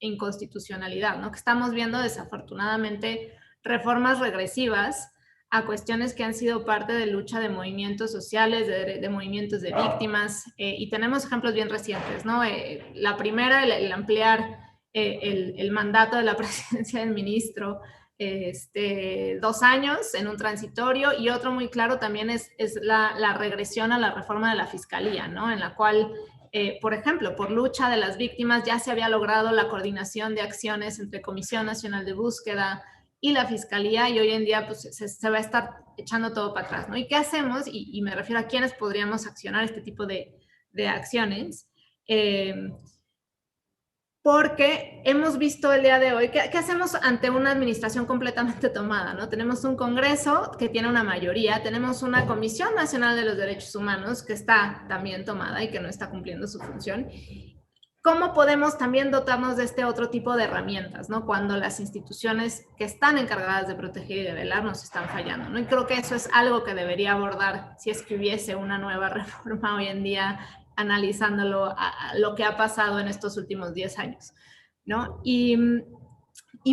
inconstitucionalidad, ¿no? Que estamos viendo desafortunadamente reformas regresivas a cuestiones que han sido parte de lucha de movimientos sociales, de movimientos de víctimas, y tenemos ejemplos bien recientes, ¿no? La primera, el ampliar el mandato de la presidencia del ministro 2 años en un transitorio, y otro muy claro también es la regresión a la reforma de la fiscalía, ¿no? En la cual, por ejemplo, por lucha de las víctimas ya se había logrado la coordinación de acciones entre Comisión Nacional de Búsqueda y la Fiscalía, y hoy en día pues, se va a estar echando todo para atrás, ¿no? ¿Y qué hacemos? Y me refiero a quiénes podríamos accionar este tipo de acciones. Porque hemos visto el día de hoy, ¿qué hacemos ante una administración completamente tomada, ¿no? Tenemos un Congreso que tiene una mayoría, tenemos una Comisión Nacional de los Derechos Humanos que está también tomada y que no está cumpliendo su función. ¿Cómo podemos también dotarnos de este otro tipo de herramientas, ¿no? Cuando las instituciones que están encargadas de proteger y de velar nos están fallando, ¿no? Y creo que eso es algo que debería abordar si es que hubiese una nueva reforma hoy en día, analizándolo a lo que ha pasado en estos últimos 10 años, ¿no? Y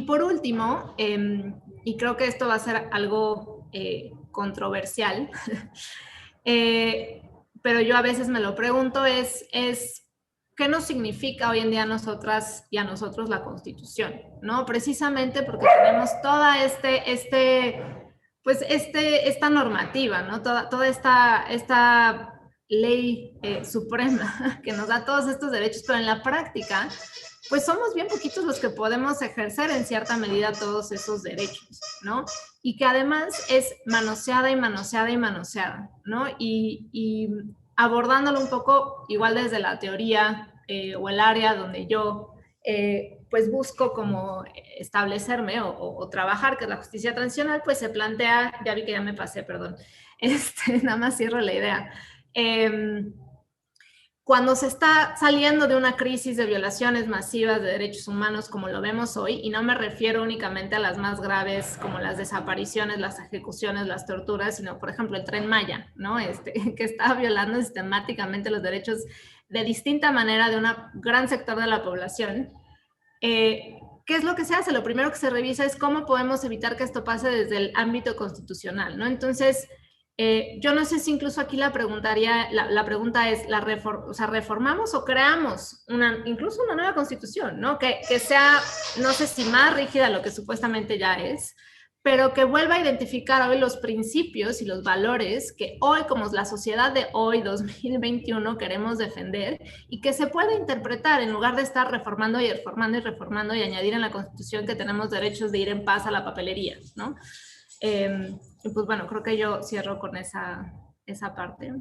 por último, y creo que esto va a ser algo controversial, pero yo a veces me lo pregunto, es ¿qué nos significa hoy en día a nosotras y a nosotros la Constitución? ¿No? Precisamente porque tenemos toda esta normativa, ¿no? Toda esta ley suprema que nos da todos estos derechos, pero en la práctica, pues somos bien poquitos los que podemos ejercer en cierta medida todos esos derechos, ¿no? Y que además es manoseada y manoseada y manoseada, ¿no? Y abordándolo un poco igual desde la teoría o el área donde yo pues busco como establecerme o trabajar, que es la justicia transicional, pues se plantea, ya vi que ya me pasé, perdón, nada más cierro la idea. cuando se está saliendo de una crisis de violaciones masivas de derechos humanos como lo vemos hoy, y no me refiero únicamente a las más graves como las desapariciones, las ejecuciones, las torturas, sino por ejemplo el Tren Maya, ¿no? Que está violando sistemáticamente los derechos de distinta manera de un gran sector de la población. ¿Qué es lo que se hace? Lo primero que se revisa es cómo podemos evitar que esto pase desde el ámbito constitucional, ¿no? Entonces, yo no sé si incluso aquí la pregunta es, o sea, ¿reformamos o creamos incluso una nueva constitución, ¿no? Que sea, no sé si más rígida de lo que supuestamente ya es, pero que vuelva a identificar hoy los principios y los valores que hoy, como la sociedad de hoy, 2021, queremos defender y que se pueda interpretar en lugar de estar reformando y reformando y reformando y añadir en la Constitución que tenemos derechos de ir en paz a la papelería, ¿no? Y pues bueno, creo que yo cierro con esa parte.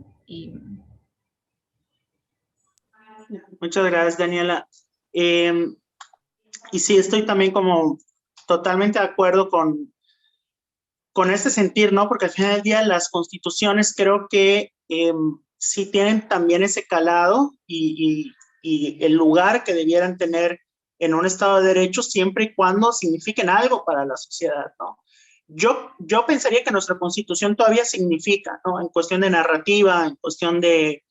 Muchas gracias, Daniela. Y sí, estoy también como totalmente de acuerdo con este sentir, ¿no? Porque al final del día las constituciones creo que sí tienen también ese calado y el lugar que debieran tener en un Estado de Derecho siempre y cuando signifiquen algo para la sociedad, ¿no? Yo pensaría que nuestra constitución todavía significa, ¿no? En cuestión de narrativa, en cuestión de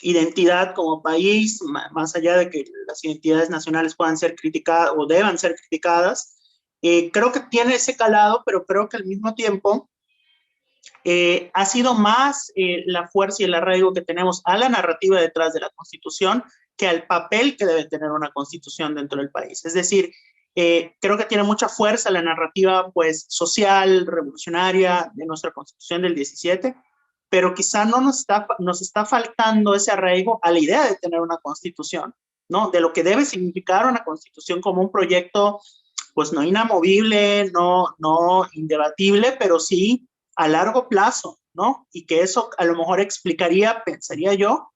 identidad como país, más allá de que las identidades nacionales puedan ser criticadas o deban ser criticadas, creo que tiene ese calado, pero creo que al mismo tiempo ha sido más la fuerza y el arraigo que tenemos a la narrativa detrás de la Constitución que al papel que debe tener una Constitución dentro del país. Es decir, creo que tiene mucha fuerza la narrativa pues, social, revolucionaria de nuestra Constitución del 17, pero quizá no nos está faltando ese arraigo a la idea de tener una Constitución, ¿no? De lo que debe significar una Constitución como un proyecto pues no inamovible, no indebatible, pero sí a largo plazo, ¿no? Y que eso a lo mejor explicaría, pensaría yo,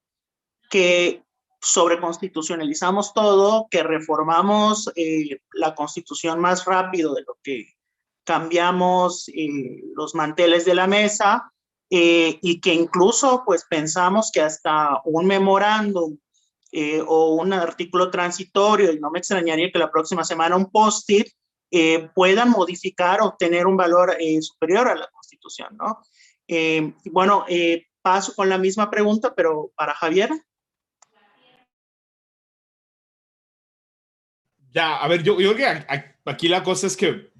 que sobreconstitucionalizamos todo, que reformamos la Constitución más rápido de lo que cambiamos los manteles de la mesa y que incluso pues pensamos que hasta un memorándum o un artículo transitorio, y no me extrañaría que la próxima semana un post-it puedan modificar o tener un valor superior a la Constitución, ¿no? Bueno, paso con la misma pregunta, pero para Javier. Ya, a ver, yo creo que aquí la cosa es que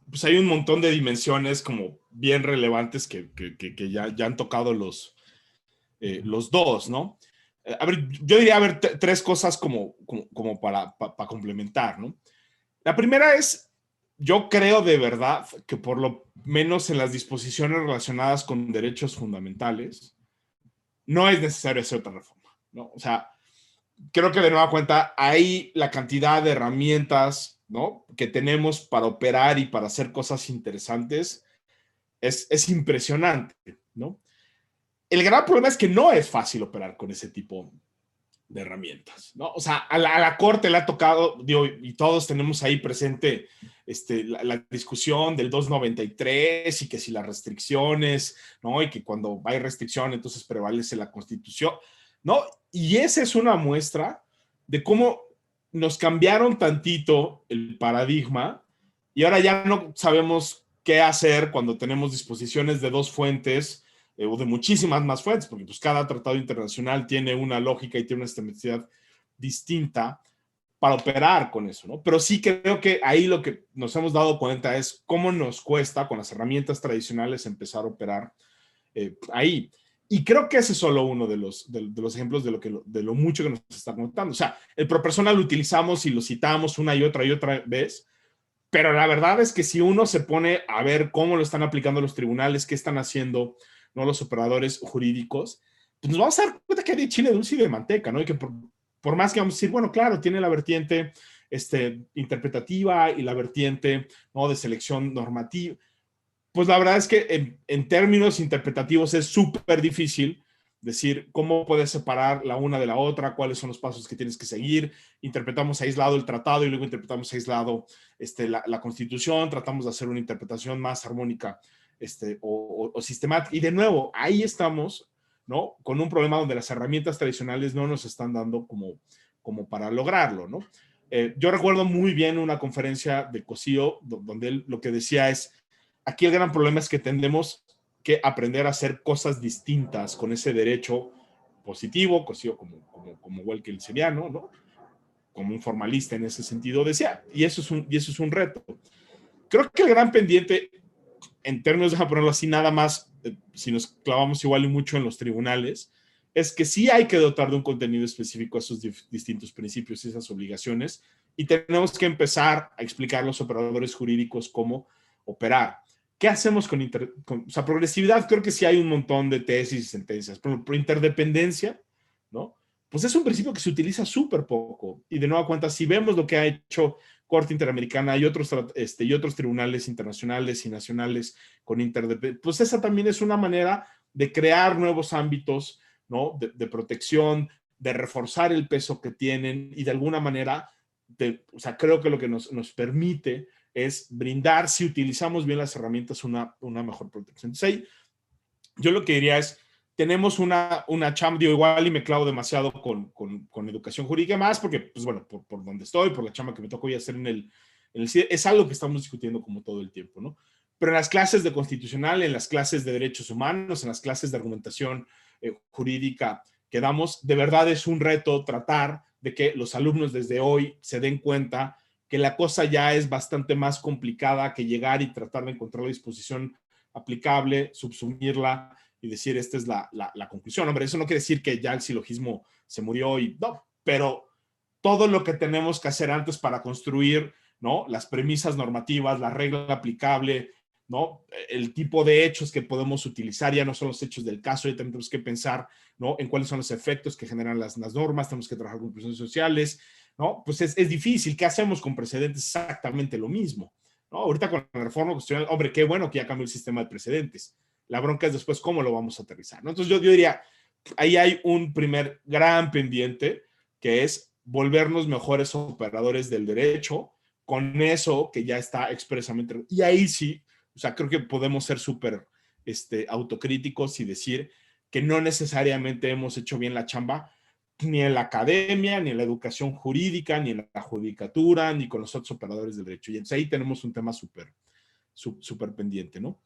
pues hay un montón de dimensiones como bien relevantes que ya han tocado los dos, ¿no? A ver, yo diría, a ver, tres cosas como para complementar, ¿no? La primera es, yo creo de verdad que por lo menos en las disposiciones relacionadas con derechos fundamentales, no es necesario hacer otra reforma, ¿no? O sea, creo que de nueva cuenta hay la cantidad de herramientas, ¿no? Que tenemos para operar y para hacer cosas interesantes es impresionante, ¿no? El gran problema es que no es fácil operar con ese tipo de herramientas, ¿no? O sea, a la Corte le ha tocado, digo, y todos tenemos ahí presente la discusión del 293 y que si las restricciones, ¿no? Y que cuando hay restricción entonces prevalece la Constitución, ¿no? Y esa es una muestra de cómo nos cambiaron tantito el paradigma y ahora ya no sabemos qué hacer cuando tenemos disposiciones de dos fuentes o de muchísimas más fuentes, porque pues cada tratado internacional tiene una lógica y tiene una sistematicidad distinta para operar con eso, ¿no? Pero sí creo que ahí lo que nos hemos dado cuenta es cómo nos cuesta con las herramientas tradicionales empezar a operar ahí. Y creo que ese es solo uno de los ejemplos de lo mucho que nos está contando. O sea, el ProPersona lo utilizamos y lo citamos una y otra vez, pero la verdad es que si uno se pone a ver cómo lo están aplicando los tribunales, qué están haciendo, ¿no? Los operadores jurídicos, pues nos vamos a dar cuenta que hay de chile dulce y de manteca, ¿no? Y que por más que vamos a decir, bueno, claro, tiene la vertiente interpretativa y la vertiente, ¿no? De selección normativa, pues la verdad es que en términos interpretativos es súper difícil decir cómo puedes separar la una de la otra, cuáles son los pasos que tienes que seguir. Interpretamos aislado el tratado y luego interpretamos aislado la Constitución, tratamos de hacer una interpretación más armónica o sistemática. Y de nuevo, ahí estamos ¿no? Con un problema donde las herramientas tradicionales no nos están dando como para lograrlo, ¿no? Yo recuerdo muy bien una conferencia de Cosío donde él lo que decía es, aquí el gran problema es que tendemos que aprender a hacer cosas distintas con ese derecho positivo, Cosío como walkelseriano, ¿no? Como un formalista en ese sentido decía, y eso es un reto. Creo que el gran pendiente, en términos, déjame ponerlo así, nada más, si nos clavamos igual y mucho en los tribunales, es que sí hay que dotar de un contenido específico a esos distintos principios y esas obligaciones, y tenemos que empezar a explicar a los operadores jurídicos cómo operar. ¿Qué hacemos con o sea, progresividad? Creo que sí hay un montón de tesis y sentencias, pero por interdependencia, ¿no? Pues es un principio que se utiliza súper poco. Y de nueva cuenta, si vemos lo que ha hecho Corte Interamericana y otros tribunales internacionales y nacionales con interdependencia, pues esa también es una manera de crear nuevos ámbitos, ¿no? De protección, de reforzar el peso que tienen y de alguna manera, o sea, creo que lo que nos permite es brindar, si utilizamos bien las herramientas, una mejor protección. Entonces ahí, yo lo que diría es, tenemos una chamba, digo, igual y me clavo demasiado con educación jurídica más, porque, pues bueno, por donde estoy, por la chamba que me tocó ya hacer en el CIDE, es algo que estamos discutiendo como todo el tiempo, ¿no? Pero en las clases de constitucional, en las clases de derechos humanos, en las clases de argumentación jurídica que damos, de verdad es un reto tratar de que los alumnos desde hoy se den cuenta que la cosa ya es bastante más complicada que llegar y tratar de encontrar la disposición aplicable, subsumirla y decir esta es la conclusión. Hombre, eso no quiere decir que ya el silogismo se murió y no, pero todo lo que tenemos que hacer antes para construir, ¿no? Las premisas normativas, la regla aplicable, ¿no? El tipo de hechos que podemos utilizar, ya no son los hechos del caso, ya tenemos que pensar, ¿no? En cuáles son los efectos que generan las normas, tenemos que trabajar con presiones sociales, ¿no? Pues es difícil. ¿Qué hacemos con precedentes? Exactamente lo mismo, ¿no? Ahorita con la reforma constitucional, hombre, qué bueno que ya cambió el sistema de precedentes. La bronca es después cómo lo vamos a aterrizar, ¿no? Entonces yo diría, ahí hay un primer gran pendiente que es volvernos mejores operadores del derecho con eso que ya está expresamente. Y ahí sí, o sea, creo que podemos ser súper autocríticos y decir que no necesariamente hemos hecho bien la chamba, ni en la academia, ni en la educación jurídica, ni en la judicatura, ni con los otros operadores del derecho. Y entonces ahí tenemos un tema súper pendiente, ¿no?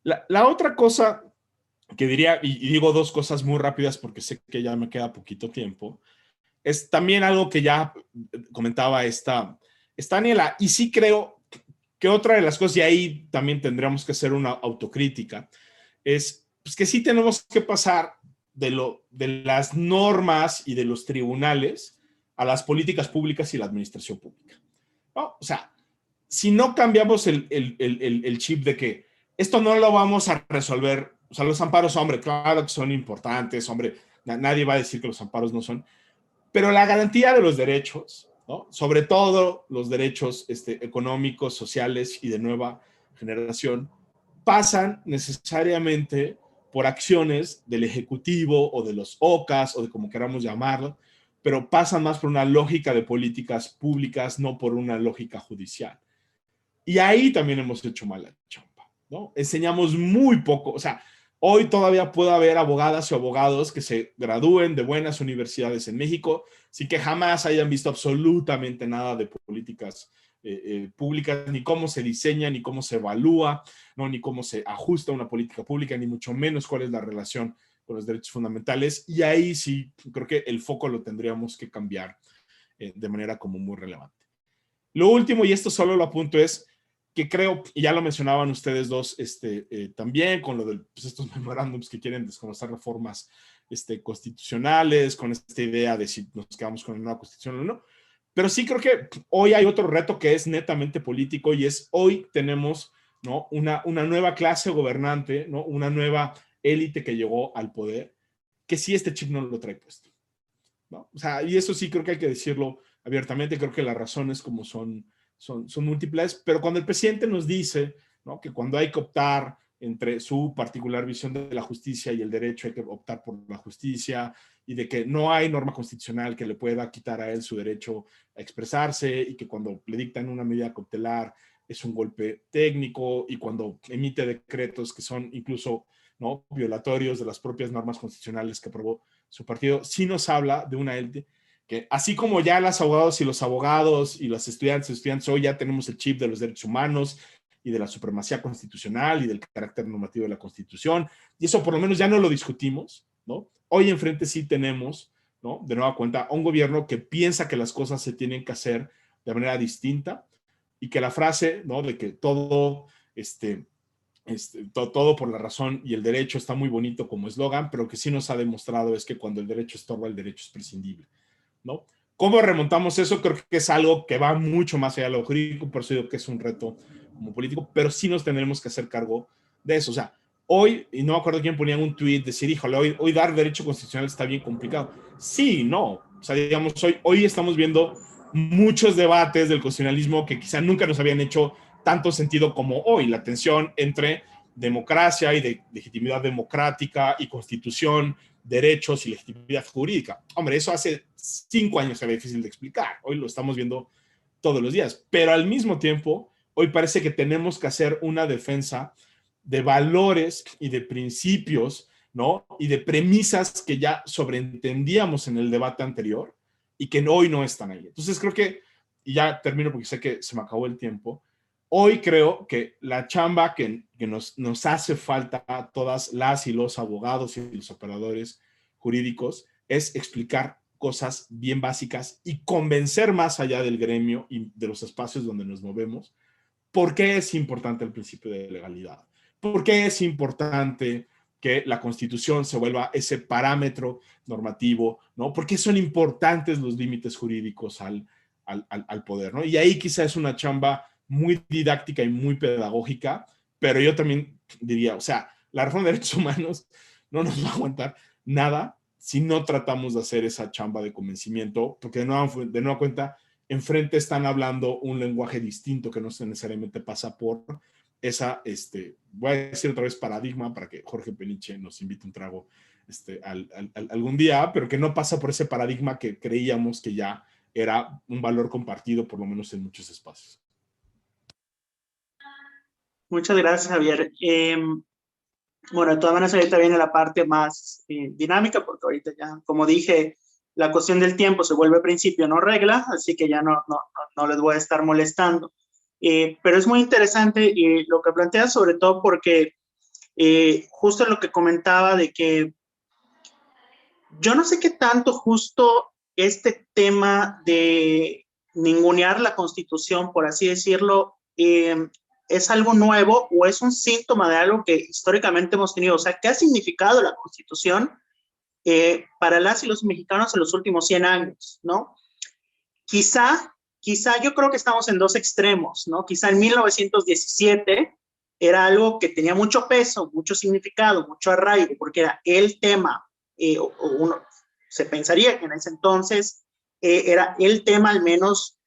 La otra cosa que diría, y digo dos cosas muy rápidas porque sé que ya me queda poquito tiempo, es también algo que ya comentaba esta Daniela, y sí creo que otra de las cosas, y ahí también tendríamos que hacer una autocrítica, es pues, que sí tenemos que pasar de las normas y de los tribunales a las políticas públicas y la administración pública, ¿no? O sea, si no cambiamos el chip de que esto no lo vamos a resolver, o sea, los amparos, hombre, claro que son importantes, hombre, nadie va a decir que los amparos no son, pero la garantía de los derechos, ¿no? Sobre todo los derechos económicos, sociales y de nueva generación, pasan necesariamente por acciones del Ejecutivo o de los OCAS o de como queramos llamarlo, pero pasan más por una lógica de políticas públicas, no por una lógica judicial. Y ahí también hemos hecho mal la chamba, ¿no? Enseñamos muy poco, o sea, hoy todavía puede haber abogadas y abogados que se gradúen de buenas universidades en México, sin que jamás hayan visto absolutamente nada de políticas públicas, ni cómo se diseña, ni cómo se evalúa, ¿no? Ni cómo se ajusta una política pública, ni mucho menos cuál es la relación con los derechos fundamentales. Y ahí sí, creo que el foco lo tendríamos que cambiar de manera como muy relevante. Lo último, y esto solo lo apunto, es que creo, y ya lo mencionaban ustedes dos también, con lo de pues, estos memorándums que quieren desconocer reformas constitucionales, con esta idea de si nos quedamos con la nueva constitución o no. Pero sí creo que hoy hay otro reto que es netamente político y es hoy tenemos, ¿no? una nueva clase gobernante, ¿no? Una nueva élite que llegó al poder, que sí este chip no lo trae puesto, ¿no? O sea, y eso sí creo que hay que decirlo abiertamente, creo que las razones como son múltiples, pero cuando el presidente nos dice, ¿no? Que cuando hay que optar entre su particular visión de la justicia y el derecho hay que optar por la justicia y de que no hay norma constitucional que le pueda quitar a él su derecho a expresarse y que cuando le dictan una medida cautelar es un golpe técnico y cuando emite decretos que son incluso, ¿no?, violatorios de las propias normas constitucionales que aprobó su partido, sí nos habla de una élite que, así como ya los abogados y los estudiantes hoy ya tenemos el chip de los derechos humanos y de la supremacía constitucional y del carácter normativo de la Constitución, y eso por lo menos ya no lo discutimos, ¿no? Hoy enfrente sí tenemos, ¿no?, de nueva cuenta, a un gobierno que piensa que las cosas se tienen que hacer de manera distinta y que la frase, ¿no?, de que todo, todo por la razón y el derecho está muy bonito como eslogan, pero que sí nos ha demostrado es que cuando el derecho estorba, el derecho es prescindible, ¿no? ¿Cómo remontamos eso? Creo que es algo que va mucho más allá de lo jurídico, por eso digo que es un reto como político, pero sí nos tendremos que hacer cargo de eso. O sea, hoy, y no me acuerdo quién ponía un tuit, decir, híjole, hoy dar derecho constitucional está bien complicado. Sí, no. O sea, digamos, hoy estamos viendo muchos debates del constitucionalismo que quizá nunca nos habían hecho tanto sentido como hoy. La tensión entre democracia y de legitimidad democrática y constitución, derechos y legitimidad jurídica. Hombre, eso hace 5 años era difícil de explicar. Hoy lo estamos viendo todos los días. Pero al mismo tiempo, hoy parece que tenemos que hacer una defensa de valores y de principios, ¿no?, y de premisas que ya sobreentendíamos en el debate anterior y que hoy no están ahí. Entonces creo que, y ya termino porque sé que se me acabó el tiempo, hoy creo que la chamba que nos hace falta a todas las y los abogados y los operadores jurídicos es explicar cosas bien básicas y convencer más allá del gremio y de los espacios donde nos movemos por qué es importante el principio de legalidad, por qué es importante que la Constitución se vuelva ese parámetro normativo, ¿no? ¿Por qué son importantes los límites jurídicos al poder, ¿no? Y ahí quizá es una chamba muy didáctica y muy pedagógica, pero yo también diría, o sea, la reforma de derechos humanos no nos va a aguantar nada si no tratamos de hacer esa chamba de convencimiento, porque de nueva cuenta, enfrente están hablando un lenguaje distinto que no necesariamente pasa por esa, voy a decir otra vez paradigma para que Jorge Peniche nos invite un trago algún día, pero que no pasa por ese paradigma que creíamos que ya era un valor compartido, por lo menos en muchos espacios. Muchas gracias, Javier. Bueno, de todas maneras, ahorita viene la parte más dinámica, porque ahorita ya, como dije, la cuestión del tiempo se vuelve principio, no regla, así que ya no les voy a estar molestando. Pero es muy interesante lo que planteas, sobre todo porque justo lo que comentaba de que yo no sé qué tanto justo este tema de ningunear la Constitución, por así decirlo, es algo nuevo o es un síntoma de algo que históricamente hemos tenido. O sea, ¿qué ha significado la Constitución para las y los mexicanos en los últimos 100 años, ¿no? Quizá yo creo que estamos en dos extremos, ¿no? Quizá en 1917 era algo que tenía mucho peso, mucho significado, mucho arraigo, porque era el tema, uno se pensaría que en ese entonces era el tema al menos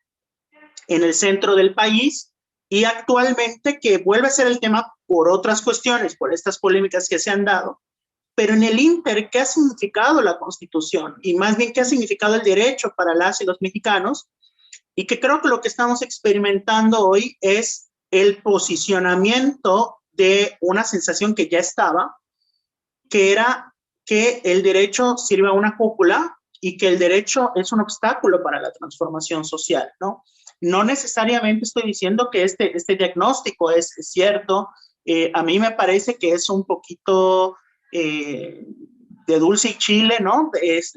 en el centro del país, y actualmente que vuelve a ser el tema por otras cuestiones, por estas polémicas que se han dado, pero en el ínter, ¿qué ha significado la Constitución? Y más bien, ¿qué ha significado el derecho para las y los mexicanos? Y que creo que lo que estamos experimentando hoy es el posicionamiento de una sensación que ya estaba, que era que el derecho sirve a una cúpula y que el derecho es un obstáculo para la transformación social, ¿no? No necesariamente estoy diciendo que este diagnóstico es cierto. A mí me parece que es un poquito de dulce y chile, ¿no?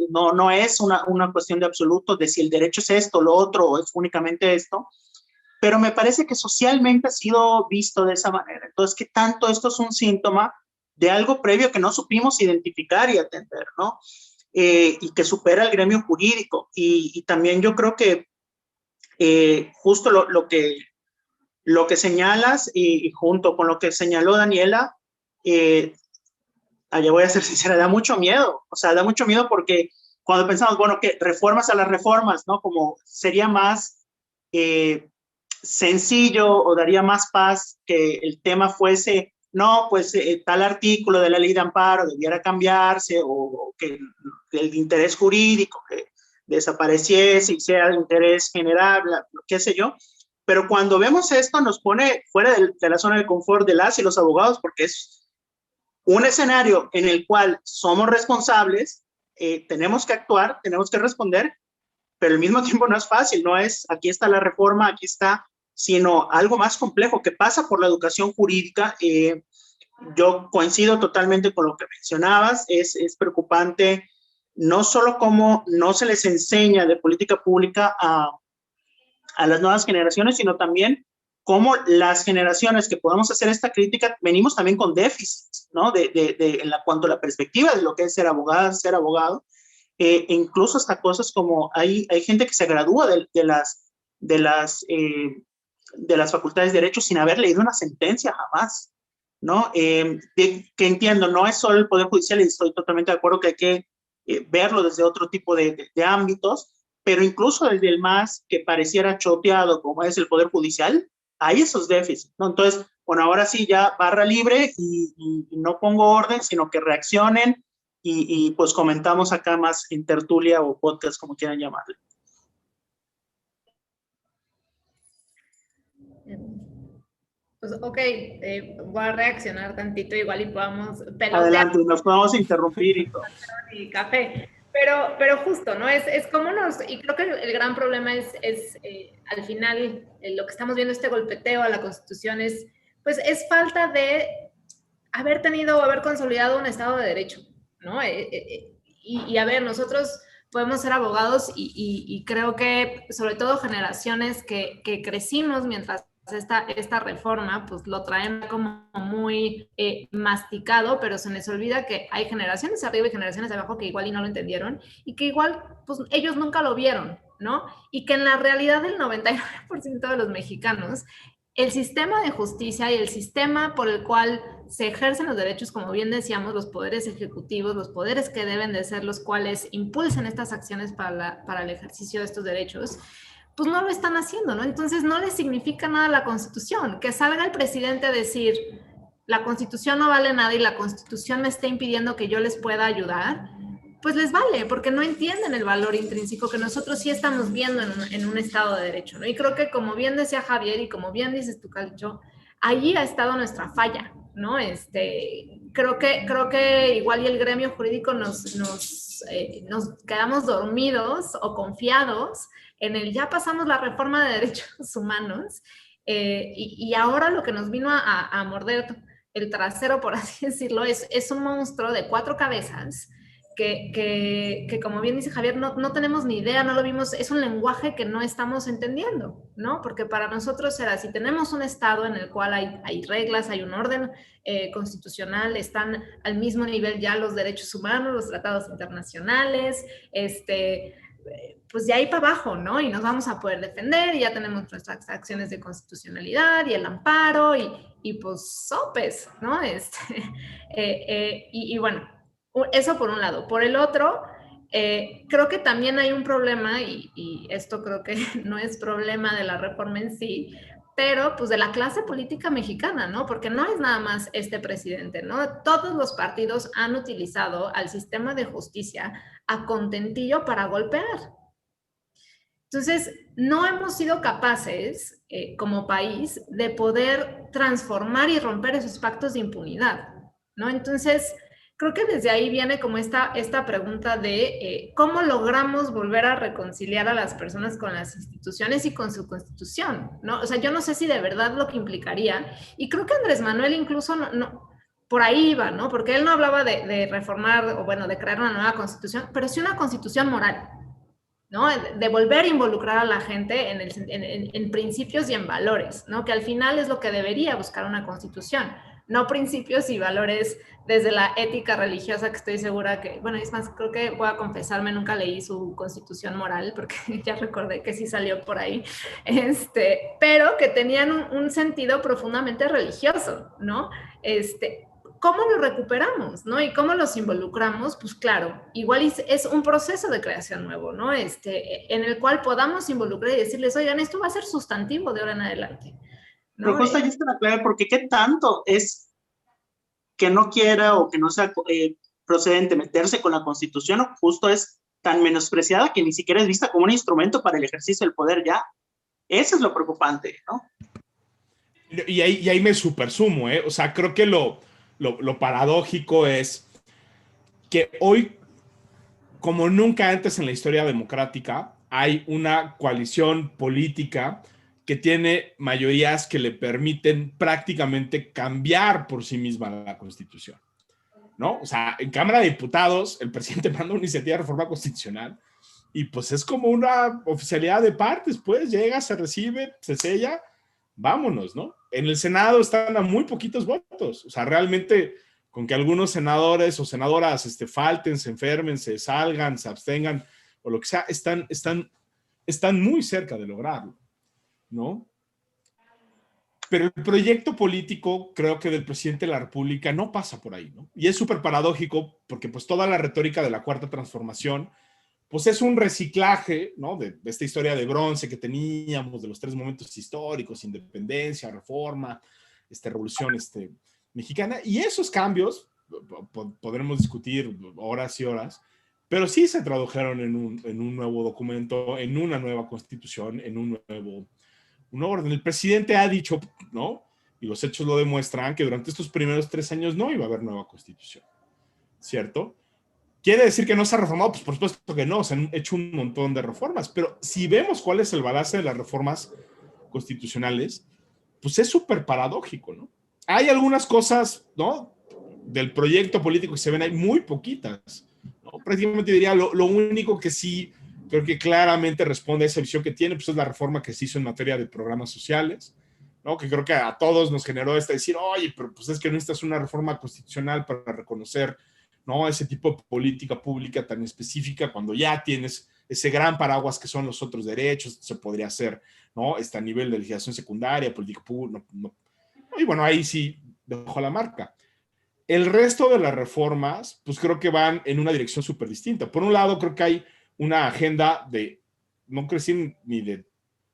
No es una cuestión de absoluto de si el derecho es esto, lo otro, o es únicamente esto, pero me parece que socialmente ha sido visto de esa manera. Entonces, ¿qué tanto esto es un síntoma de algo previo que no supimos identificar y atender, ¿no? Y que supera el gremio jurídico. Y también yo creo que justo lo que señalas y junto con lo que señaló Daniela, allá voy a ser sincera, da mucho miedo. O sea, da mucho miedo porque cuando pensamos, bueno, que reformas a las reformas, ¿no? Como sería más sencillo o daría más paz que el tema fuese, no, pues tal artículo de la ley de amparo debiera cambiarse o que el interés jurídico que desapareciese y sea de interés general, qué sé yo. Pero cuando vemos esto nos pone fuera de la zona de confort de las y los abogados, porque es un escenario en el cual somos responsables, tenemos que actuar, tenemos que responder, pero al mismo tiempo no es fácil, no es aquí está la reforma, aquí está, sino algo más complejo que pasa por la educación jurídica. Yo coincido totalmente con lo que mencionabas, es preocupante no solo cómo no se les enseña de política pública a las nuevas generaciones, sino también cómo las generaciones que podamos hacer esta crítica venimos también con déficits, ¿no? En cuanto a la perspectiva de lo que es ser abogada, ser abogado, incluso hasta cosas como hay gente que se gradúa de las facultades de Derecho sin haber leído una sentencia jamás, ¿no? Que entiendo, no es solo el Poder Judicial y estoy totalmente de acuerdo que hay que verlo desde otro tipo de ámbitos, pero incluso desde el más que pareciera choteado como es el Poder Judicial, hay esos déficits, ¿no? Entonces, bueno, ahora sí ya barra libre y no pongo orden, sino que reaccionen y pues comentamos acá más en tertulia o podcast, como quieran llamarle. Pues ok, voy a reaccionar tantito igual y podamos pelotear. Adelante, nos podemos interrumpir y todo. Y café. Pero justo, ¿no? Es como y creo que el gran problema es al final, lo que estamos viendo, este golpeteo a la Constitución pues es falta de haber consolidado un Estado de Derecho, ¿no? Y a ver, nosotros podemos ser abogados y creo que sobre todo generaciones que crecimos mientras esta reforma, pues lo traen como muy masticado, pero se les olvida que hay generaciones arriba y generaciones abajo que igual y no lo entendieron y que igual pues ellos nunca lo vieron, ¿no? Y que en la realidad del 99% de los mexicanos, el sistema de justicia y el sistema por el cual se ejercen los derechos, como bien decíamos, los poderes ejecutivos, los poderes que deben de ser los cuales impulsan estas acciones para el ejercicio de estos derechos, pues no lo están haciendo, ¿no? Entonces no les significa nada la Constitución. Que salga el presidente a decir, la Constitución no vale nada y la Constitución me está impidiendo que yo les pueda ayudar, pues les vale, porque no entienden el valor intrínseco que nosotros sí estamos viendo en un Estado de Derecho, ¿no? Y creo que como bien decía Javier y como bien dices tú, Calcho, allí ha estado nuestra falla, ¿no? Creo que igual y el gremio jurídico nos quedamos dormidos o confiados en el ya pasamos la reforma de derechos humanos y ahora lo que nos vino a morder el trasero, por así decirlo, es un monstruo de 4 cabezas que como bien dice Javier, no tenemos ni idea, no lo vimos, es un lenguaje que no estamos entendiendo, ¿no? Porque para nosotros era, si tenemos un Estado en el cual hay reglas, hay un orden constitucional, están al mismo nivel ya los derechos humanos, los tratados internacionales, pues de ahí para abajo, ¿no? Y nos vamos a poder defender y ya tenemos nuestras acciones de constitucionalidad y el amparo y pues sopes, ¿no? Y bueno, eso por un lado. Por el otro, creo que también hay un problema y esto creo que no es problema de la reforma en sí, pero pues de la clase política mexicana, ¿no? Porque no es nada más este presidente, ¿no? Todos los partidos han utilizado al sistema de justicia a contentillo para golpear. Entonces, no hemos sido capaces, como país, de poder transformar y romper esos pactos de impunidad, ¿no? Entonces, creo que desde ahí viene como esta pregunta de cómo logramos volver a reconciliar a las personas con las instituciones y con su constitución, ¿no? O sea, yo no sé si de verdad lo que implicaría, y creo que Andrés Manuel incluso no por ahí iba, ¿no? Porque él no hablaba de reformar o, bueno, de crear una nueva constitución, pero sí una constitución moral, ¿no? De volver a involucrar a la gente en principios y en valores, ¿no? Que al final es lo que debería buscar una constitución, no principios y valores desde la ética religiosa, que estoy segura que, bueno, es más, creo que voy a confesarme, nunca leí su constitución moral, porque ya recordé que sí salió por ahí, pero que tenían un sentido profundamente religioso, ¿no? ¿Cómo lo recuperamos, no? Y cómo los involucramos, pues claro, igual es un proceso de creación nuevo, ¿no? En el cual podamos involucrar y decirles, oigan, esto va a ser sustantivo de ahora en adelante, ¿no? Pero justo ahí está la clave, porque qué tanto es que no quiera o que no sea procedente meterse con la Constitución, o justo es tan menospreciada que ni siquiera es vista como un instrumento para el ejercicio del poder ya. Eso es lo preocupante, ¿no? Y ahí me supersumo, ¿eh? O sea, creo que lo paradójico es que hoy, como nunca antes en la historia democrática, hay una coalición política que tiene mayorías que le permiten prácticamente cambiar por sí misma la Constitución, ¿no? O sea, en Cámara de Diputados, el presidente manda una iniciativa de reforma constitucional y pues es como una oficialidad de partes, pues llega, se recibe, se sella, vámonos, ¿no? En el Senado están a muy poquitos votos, o sea, realmente con que algunos senadores o senadoras falten, se enfermen, se salgan, se abstengan o lo que sea, están muy cerca de lograrlo, ¿no? Pero el proyecto político, creo que del presidente de la República no pasa por ahí, ¿no? Y es súper paradójico porque pues toda la retórica de la Cuarta Transformación pues es un reciclaje, ¿no? De esta historia de bronce que teníamos, de los 3 momentos históricos, independencia, reforma, revolución mexicana, y esos cambios podremos discutir horas y horas, pero sí se tradujeron en un nuevo documento, en una nueva constitución, en un nuevo orden. El presidente ha dicho, ¿no? Y los hechos lo demuestran, que durante estos primeros 3 años no iba a haber nueva constitución, ¿cierto? ¿Quiere decir que no se ha reformado? Pues por supuesto que no, se han hecho un montón de reformas, pero si vemos cuál es el balance de las reformas constitucionales, pues es súper paradójico, ¿no? Hay algunas cosas, ¿no? Del proyecto político que se ven, hay muy poquitas, ¿no? Prácticamente diría lo único que sí creo que claramente responde a esa visión que tiene, pues es la reforma que se hizo en materia de programas sociales, ¿no? Que creo que a todos nos generó decir, oye, pero pues es que no necesitas una reforma constitucional para reconocer, ¿no? Ese tipo de política pública tan específica cuando ya tienes ese gran paraguas que son los otros derechos, se podría hacer, ¿no? A nivel de legislación secundaria, política pública, no. Y bueno, ahí sí dejó la marca. El resto de las reformas, pues creo que van en una dirección súper distinta. Por un lado, creo que hay una agenda de, no creo ni de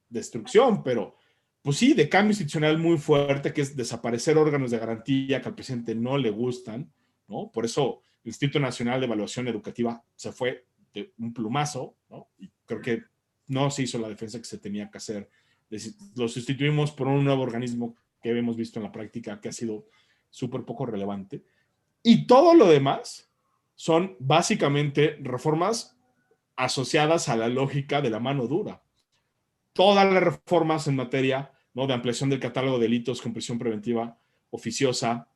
destrucción, pero pues sí, de cambio institucional muy fuerte, que es desaparecer órganos de garantía que al presidente no le gustan, ¿no? Por eso el Instituto Nacional de Evaluación Educativa se fue de un plumazo, ¿no? Y creo que no se hizo la defensa que se tenía que hacer. Lo sustituimos por un nuevo organismo que hemos visto en la práctica que ha sido súper poco relevante. Y todo lo demás son básicamente reformas asociadas a la lógica de la mano dura. Todas las reformas en materia, ¿no? De ampliación del catálogo de delitos con prisión preventiva oficiosa,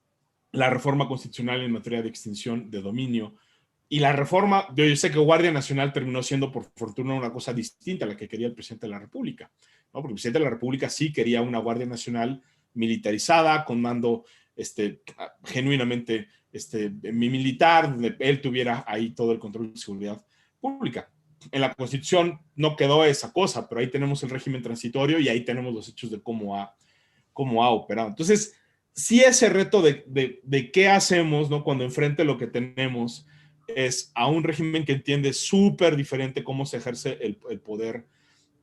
la reforma constitucional en materia de extinción de dominio, y la reforma, yo sé que Guardia Nacional terminó siendo por fortuna una cosa distinta a la que quería el presidente de la República, ¿no? Porque el presidente de la República sí quería una Guardia Nacional militarizada, con mando genuinamente militar, donde él tuviera ahí todo el control de seguridad pública. En la Constitución no quedó esa cosa, pero ahí tenemos el régimen transitorio y ahí tenemos los hechos de cómo ha operado. Entonces, sí, ese reto de qué hacemos, ¿no? Cuando enfrente lo que tenemos es a un régimen que entiende súper diferente cómo se ejerce el poder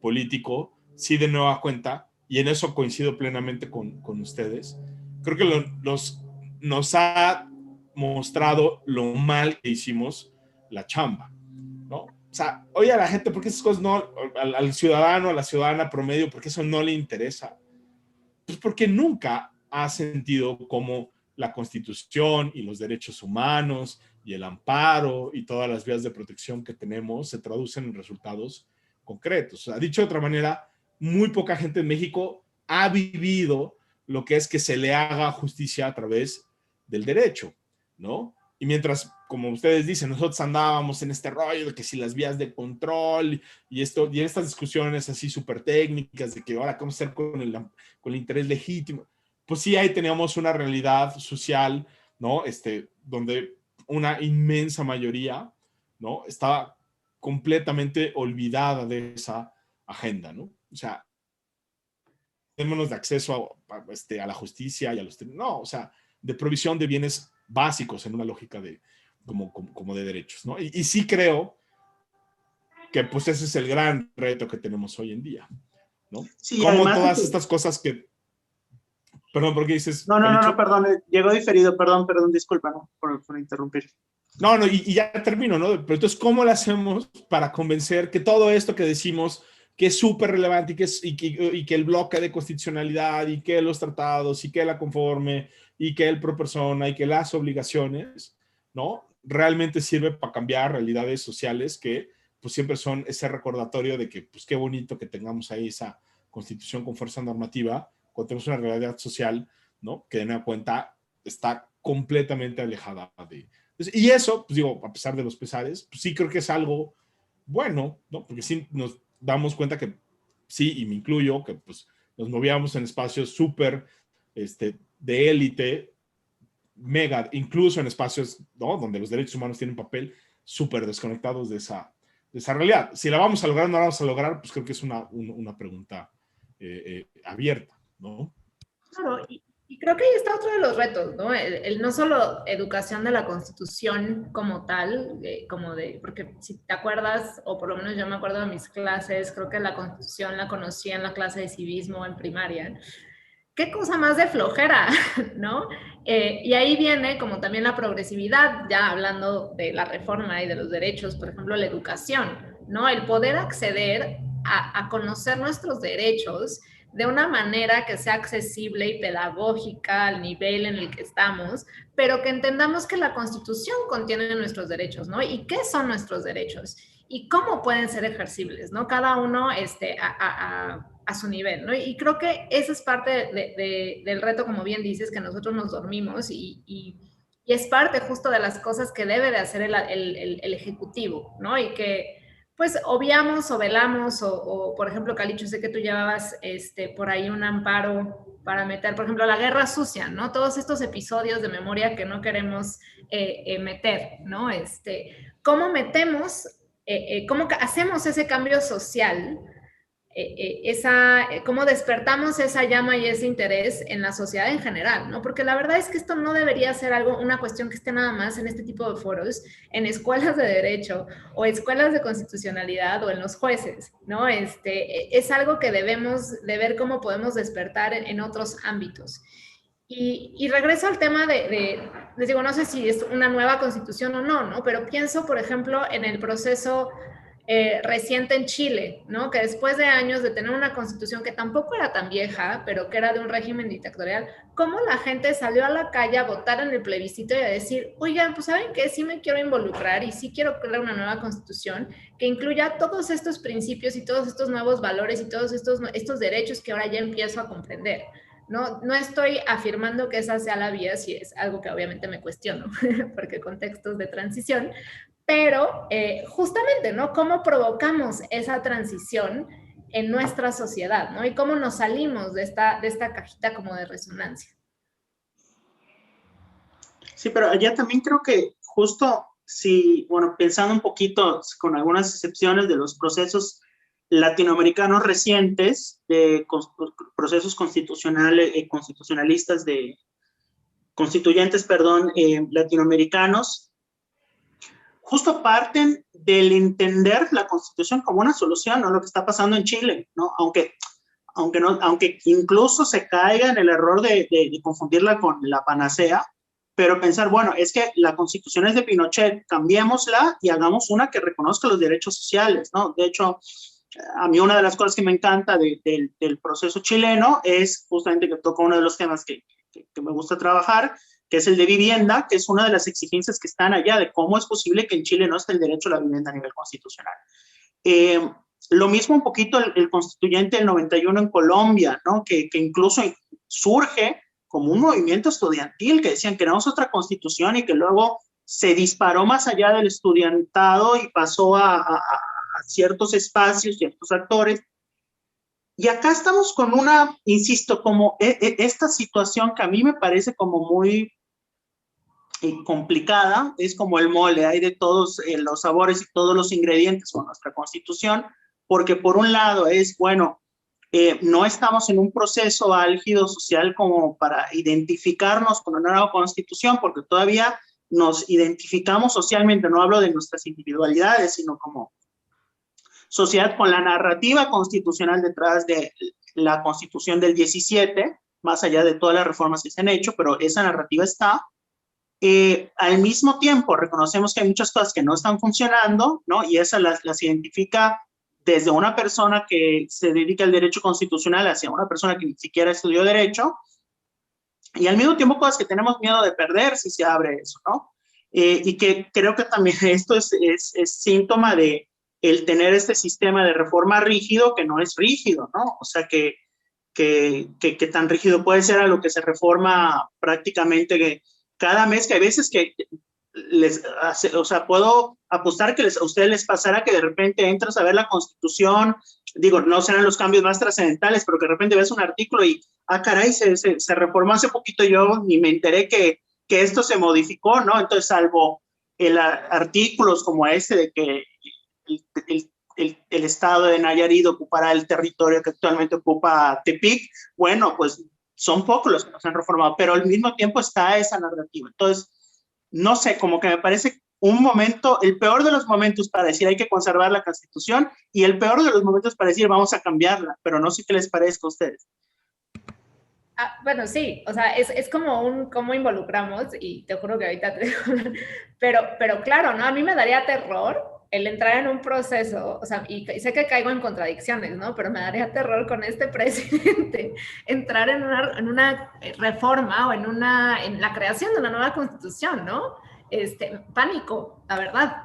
político, sí, de nueva cuenta, y en eso coincido plenamente con ustedes. Creo que nos ha mostrado lo mal que hicimos la chamba, ¿no? O sea, oye a la gente, ¿por qué esas cosas no, al ciudadano, a la ciudadana promedio, por qué eso no le interesa? Pues porque nunca ha sentido cómo la Constitución y los derechos humanos y el amparo y todas las vías de protección que tenemos se traducen en resultados concretos. O sea, dicho de otra manera, muy poca gente en México ha vivido lo que es que se le haga justicia a través del derecho, ¿no? Y mientras, como ustedes dicen, nosotros andábamos en este rollo de que si las vías de control y estas discusiones así súper técnicas de que ahora cómo hacer con el interés legítimo, pues sí, ahí teníamos una realidad social, ¿no? Donde una inmensa mayoría, ¿no? Estaba completamente olvidada de esa agenda, ¿no? O sea, términos de acceso a la justicia y a los... No, o sea, de provisión de bienes básicos en una lógica como de derechos, ¿no? Y sí creo que pues ese es el gran reto que tenemos hoy en día, ¿no? Sí, como además todas estas cosas que... Perdón, ¿por qué dices? No, perdón, llegó diferido, perdón, disculpa, ¿no? por interrumpir. No, y ya termino, ¿no? Pero entonces, ¿cómo lo hacemos para convencer que todo esto que decimos que es súper relevante y que el bloque de constitucionalidad y que los tratados y que la conforme y que el pro persona y que las obligaciones, ¿no? Realmente sirve para cambiar realidades sociales que pues siempre son ese recordatorio de que pues qué bonito que tengamos ahí esa constitución con fuerza normativa cuando tenemos una realidad social, ¿no? Que de nueva cuenta está completamente alejada de... Y eso, pues digo, a pesar de los pesares, pues sí creo que es algo bueno, ¿no? Porque sí nos damos cuenta que sí, y me incluyo, que pues nos movíamos en espacios súper de élite, mega, incluso en espacios, ¿no? Donde los derechos humanos tienen un papel súper desconectados de esa realidad. Si la vamos a lograr o no la vamos a lograr, pues creo que es una pregunta abierta, ¿no? Claro, y creo que ahí está otro de los retos, ¿no? El no solo educación de la Constitución como tal, porque si te acuerdas, o por lo menos yo me acuerdo de mis clases, creo que la Constitución la conocí en la clase de civismo en primaria. Qué cosa más de flojera, ¿no? Y ahí viene como también la progresividad, ya hablando de la reforma y de los derechos, por ejemplo, la educación, ¿no? El poder acceder a conocer nuestros derechos de una manera que sea accesible y pedagógica al nivel en el que estamos, pero que entendamos que la Constitución contiene nuestros derechos, ¿no? ¿Y qué son nuestros derechos? ¿Y cómo pueden ser ejercibles, ¿no? Cada uno a su nivel, ¿no? Y creo que esa es parte del reto, como bien dices, que nosotros nos dormimos y es parte justo de las cosas que debe de hacer el Ejecutivo, ¿no? Y que pues obviamos o velamos o por ejemplo, Calicho, sé que tú llevabas por ahí un amparo para meter, por ejemplo, la guerra sucia, ¿no? Todos estos episodios de memoria que no queremos meter, ¿no? ¿Cómo metemos, cómo hacemos ese cambio social? Cómo despertamos esa llama y ese interés en la sociedad en general, ¿no? Porque la verdad es que esto no debería ser una cuestión que esté nada más en este tipo de foros, en escuelas de derecho o escuelas de constitucionalidad o en los jueces, ¿no? Es algo que debemos de ver cómo podemos despertar en otros ámbitos. Y regreso al tema les digo, no sé si es una nueva constitución o no, ¿no? Pero pienso, por ejemplo, en el proceso reciente en Chile, ¿no? Que después de años de tener una constitución que tampoco era tan vieja, pero que era de un régimen dictatorial, cómo la gente salió a la calle a votar en el plebiscito y a decir, oigan, pues ¿saben qué? Sí me quiero involucrar y sí quiero crear una nueva constitución que incluya todos estos principios y todos estos nuevos valores y todos estos derechos que ahora ya empiezo a comprender. No estoy afirmando que esa sea la vía, si es algo que obviamente me cuestiono, porque contextos de transición, pero justamente, ¿no? ¿Cómo provocamos esa transición en nuestra sociedad, ¿no? Y cómo nos salimos de esta cajita como de resonancia. Sí, pero allá también creo que justo si, bueno, pensando un poquito, con algunas excepciones de los procesos latinoamericanos recientes, de procesos constitucionalistas constituyentes, perdón, latinoamericanos, justo parten del entender la Constitución como una solución a lo que está pasando en Chile, ¿no? Aunque incluso se caiga en el error de confundirla con la panacea, pero pensar, bueno, es que la Constitución es de Pinochet, cambiémosla y hagamos una que reconozca los derechos sociales, ¿no? De hecho, a mí una de las cosas que me encanta del proceso chileno es justamente que toca uno de los temas que me gusta trabajar, que es el de vivienda, que es una de las exigencias que están allá, de cómo es posible que en Chile no esté el derecho a la vivienda a nivel constitucional. Lo mismo un poquito el constituyente del 91 en Colombia, ¿no? Que incluso surge como un movimiento estudiantil, que decían que queremos otra constitución y que luego se disparó más allá del estudiantado y pasó a ciertos espacios, ciertos actores. Y acá estamos con una, insisto, como esta situación que a mí me parece como muy complicada, es como el mole, hay de todos los sabores y todos los ingredientes con nuestra Constitución, porque por un lado es, bueno, no estamos en un proceso álgido social como para identificarnos con una nueva Constitución, porque todavía nos identificamos socialmente, no hablo de nuestras individualidades, sino como sociedad con la narrativa constitucional detrás de la Constitución del 17, más allá de todas las reformas que se han hecho, pero esa narrativa está. Al mismo tiempo, reconocemos que hay muchas cosas que no están funcionando, ¿no? Y esas las identifica desde una persona que se dedica al derecho constitucional hacia una persona que ni siquiera estudió derecho, y al mismo tiempo cosas que tenemos miedo de perder si se abre eso, ¿no? Y que creo que también esto es síntoma de el tener este sistema de reforma rígido que no es rígido, ¿no? O sea, que tan rígido puede ser a lo que se reforma prácticamente cada mes, que hay veces que les hace, o sea, puedo apostar que a ustedes les pasará que de repente entras a ver la Constitución, digo, no serán los cambios más trascendentales, pero que de repente ves un artículo y, caray, se reformó hace poquito, yo ni me enteré que esto se modificó, ¿no? Entonces, salvo artículos como este de que el estado de Nayarit ocupará el territorio que actualmente ocupa Tepic, bueno, pues son pocos los que nos han reformado, pero al mismo tiempo está esa narrativa. Entonces, no sé, como que me parece un momento, el peor de los momentos para decir hay que conservar la Constitución y el peor de los momentos para decir vamos a cambiarla, pero no sé qué les parezca a ustedes. Bueno, sí, o sea, es como cómo involucramos, y te juro que ahorita te digo, pero claro, ¿no? A mí me daría terror el entrar en un proceso, o sea, y sé que caigo en contradicciones, ¿no? Pero me daría terror con este presidente entrar en una reforma o en la creación de una nueva constitución, ¿no? Pánico, la verdad.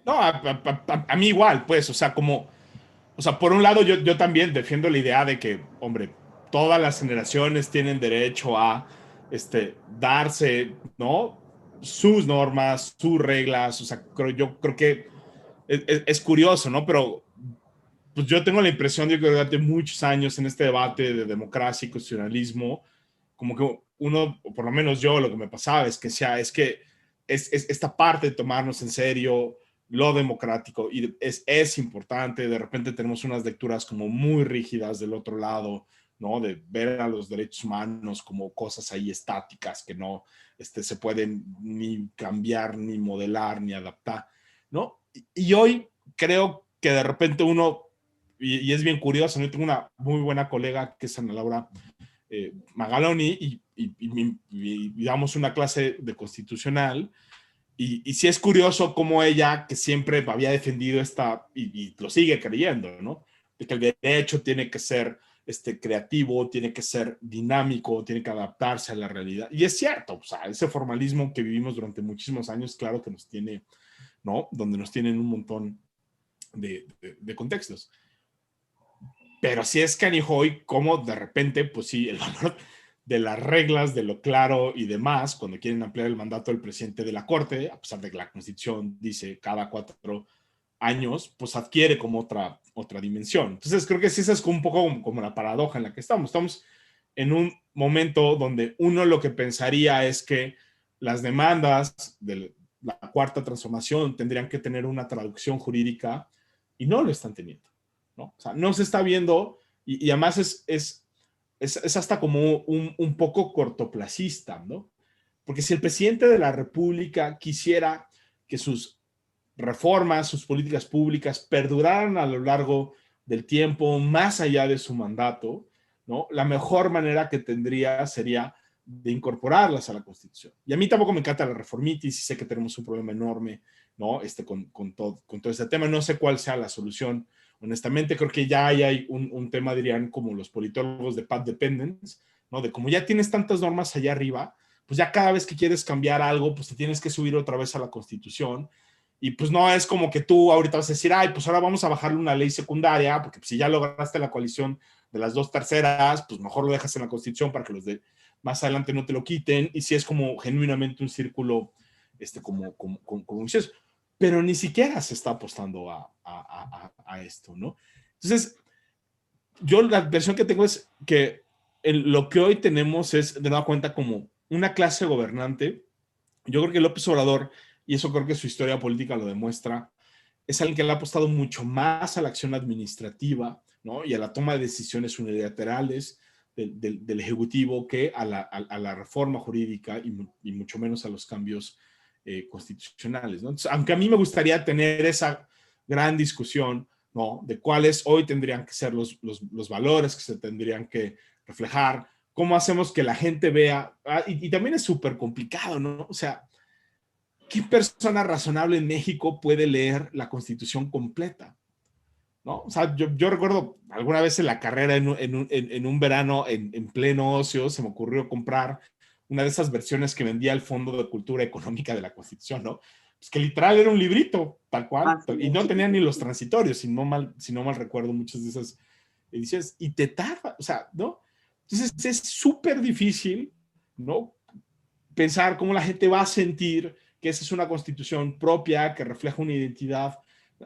No, a mí igual, pues, o sea, por un lado yo también defiendo la idea de que, hombre, todas las generaciones tienen derecho a darse, ¿no? Sus normas, sus reglas, o sea, yo creo que es curioso, ¿no? Pero pues yo tengo la impresión de que durante muchos años en este debate de democracia y constitucionalismo, como que uno, o por lo menos yo, lo que me pasaba es que es esta parte de tomarnos en serio lo democrático y es importante. De repente tenemos unas lecturas como muy rígidas del otro lado, ¿no? De ver a los derechos humanos como cosas ahí estáticas que no se pueden ni cambiar, ni modelar, ni adaptar, ¿no? Y hoy creo que de repente uno, y es bien curioso, yo tengo una muy buena colega que es Ana Laura Magaloni y damos una clase de constitucional y sí es curioso cómo ella, que siempre había defendido y lo sigue creyendo, ¿no? De que el derecho tiene que ser creativo, tiene que ser dinámico, tiene que adaptarse a la realidad. Y es cierto, o sea, ese formalismo que vivimos durante muchísimos años, claro que nos tiene, ¿no? Donde nos tienen un montón de contextos. Pero sí es canijo hoy como de repente, pues sí, el valor de las reglas, de lo claro y demás, cuando quieren ampliar el mandato del presidente de la Corte, a pesar de que la Constitución dice cada 4 años, pues adquiere como otra dimensión. Entonces creo que sí, esa es un poco como la paradoja en la que estamos. Estamos en un momento donde uno lo que pensaría es que las demandas de la cuarta transformación tendrían que tener una traducción jurídica y no lo están teniendo, ¿no? O sea, no se está viendo y además es hasta como un poco cortoplacista, ¿no? Porque si el presidente de la República quisiera que sus reformas, sus políticas públicas perduraran a lo largo del tiempo, más allá de su mandato, ¿no? La mejor manera que tendría sería de incorporarlas a la Constitución. Y a mí tampoco me encanta la reformitis y sé que tenemos un problema enorme, ¿no? Con todo este tema. No sé cuál sea la solución. Honestamente, creo que ya hay un tema, dirían, como los politólogos de path dependence, ¿no? De como ya tienes tantas normas allá arriba, pues ya cada vez que quieres cambiar algo, pues te tienes que subir otra vez a la Constitución. Y pues no es como que tú ahorita vas a decir, ay, pues ahora vamos a bajarle una ley secundaria, porque pues, si ya lograste la coalición de las 2/3, pues mejor lo dejas en la Constitución para que los de más adelante no te lo quiten. Y si es como genuinamente un círculo como vicioso. Pero ni siquiera se está apostando a esto, ¿no? Entonces, yo la versión que tengo es que lo que hoy tenemos es, de nueva cuenta, como una clase gobernante. Yo creo que López Obrador, y eso creo que su historia política lo demuestra, es alguien que le ha apostado mucho más a la acción administrativa, ¿no? Y a la toma de decisiones unilaterales del Ejecutivo que a la reforma jurídica y mucho menos a los cambios constitucionales, ¿no? Entonces, aunque a mí me gustaría tener esa gran discusión, ¿no? De cuáles hoy tendrían que ser los valores que se tendrían que reflejar, cómo hacemos que la gente vea, y también es súper complicado, ¿no? O sea, ¿qué persona razonable en México puede leer la Constitución completa? ¿No? O sea, yo recuerdo alguna vez en la carrera, en un verano, en pleno ocio, se me ocurrió comprar una de esas versiones que vendía el Fondo de Cultura Económica de la Constitución, ¿no? Pues que literal era un librito, tal cual, y no tenía ni los transitorios, si no mal recuerdo muchas de esas ediciones, y te tarda, o sea, ¿no? Entonces es súper difícil, ¿no? Pensar cómo la gente va a sentir que esa es una constitución propia, que refleja una identidad,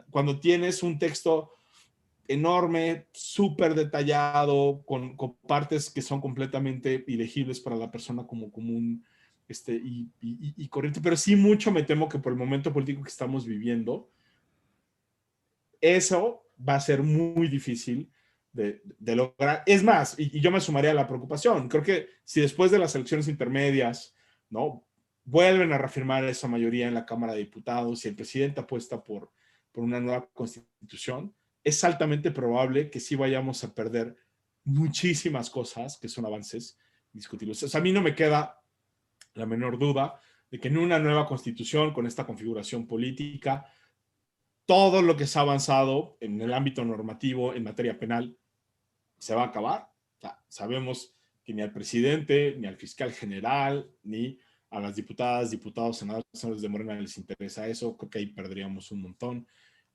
cuando tienes un texto enorme, súper detallado, con partes que son completamente ilegibles para la persona como común y corriente, pero sí mucho me temo que por el momento político que estamos viviendo, eso va a ser muy difícil de lograr. Es más, y yo me sumaría a la preocupación, creo que si después de las elecciones intermedias, ¿no?, vuelven a reafirmar esa mayoría en la Cámara de Diputados y el presidente apuesta por una nueva constitución, es altamente probable que sí vayamos a perder muchísimas cosas que son avances discutibles. O sea, a mí no me queda la menor duda de que en una nueva constitución con esta configuración política, todo lo que se ha avanzado en el ámbito normativo en materia penal se va a acabar. O sea, sabemos que ni al presidente, ni al fiscal general, ni a las diputadas, diputados, senadores de Morena les interesa eso. Creo que ahí perderíamos un montón.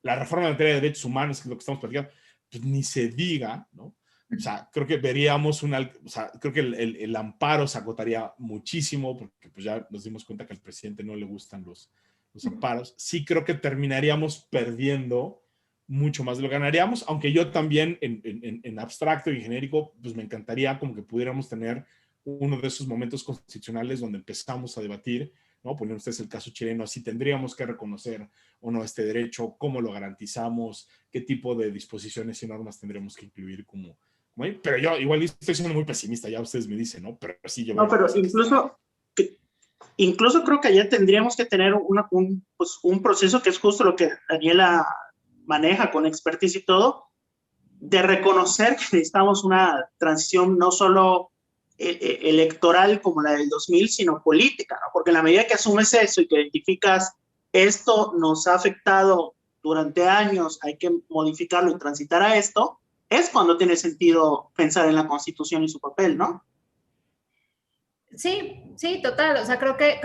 La reforma en materia de derechos humanos, que es lo que estamos platicando, pues ni se diga, ¿no? O sea, creo que veríamos o sea, creo que el amparo se agotaría muchísimo, porque pues ya nos dimos cuenta que al presidente no le gustan los amparos. Sí creo que terminaríamos perdiendo mucho más de lo que ganaríamos, aunque yo también en abstracto y genérico, pues me encantaría como que pudiéramos tener uno de esos momentos constitucionales donde empezamos a debatir, ¿no? Ponen ustedes el caso chileno, si tendríamos que reconocer o no este derecho, cómo lo garantizamos, qué tipo de disposiciones y normas tendremos que incluir como ahí. Pero yo igual estoy siendo muy pesimista, ya ustedes me dicen, ¿no? Pero sí, yo no, pero incluso creo que allá tendríamos que tener pues, un proceso que es justo lo que Daniela maneja con expertise y todo, de reconocer que necesitamos una transición no solo electoral como la del 2000, sino política, ¿no? Porque en la medida que asumes eso y que identificas esto nos ha afectado durante años, hay que modificarlo y transitar a esto, es cuando tiene sentido pensar en la Constitución y su papel, ¿no? Sí, sí, total. O sea, creo que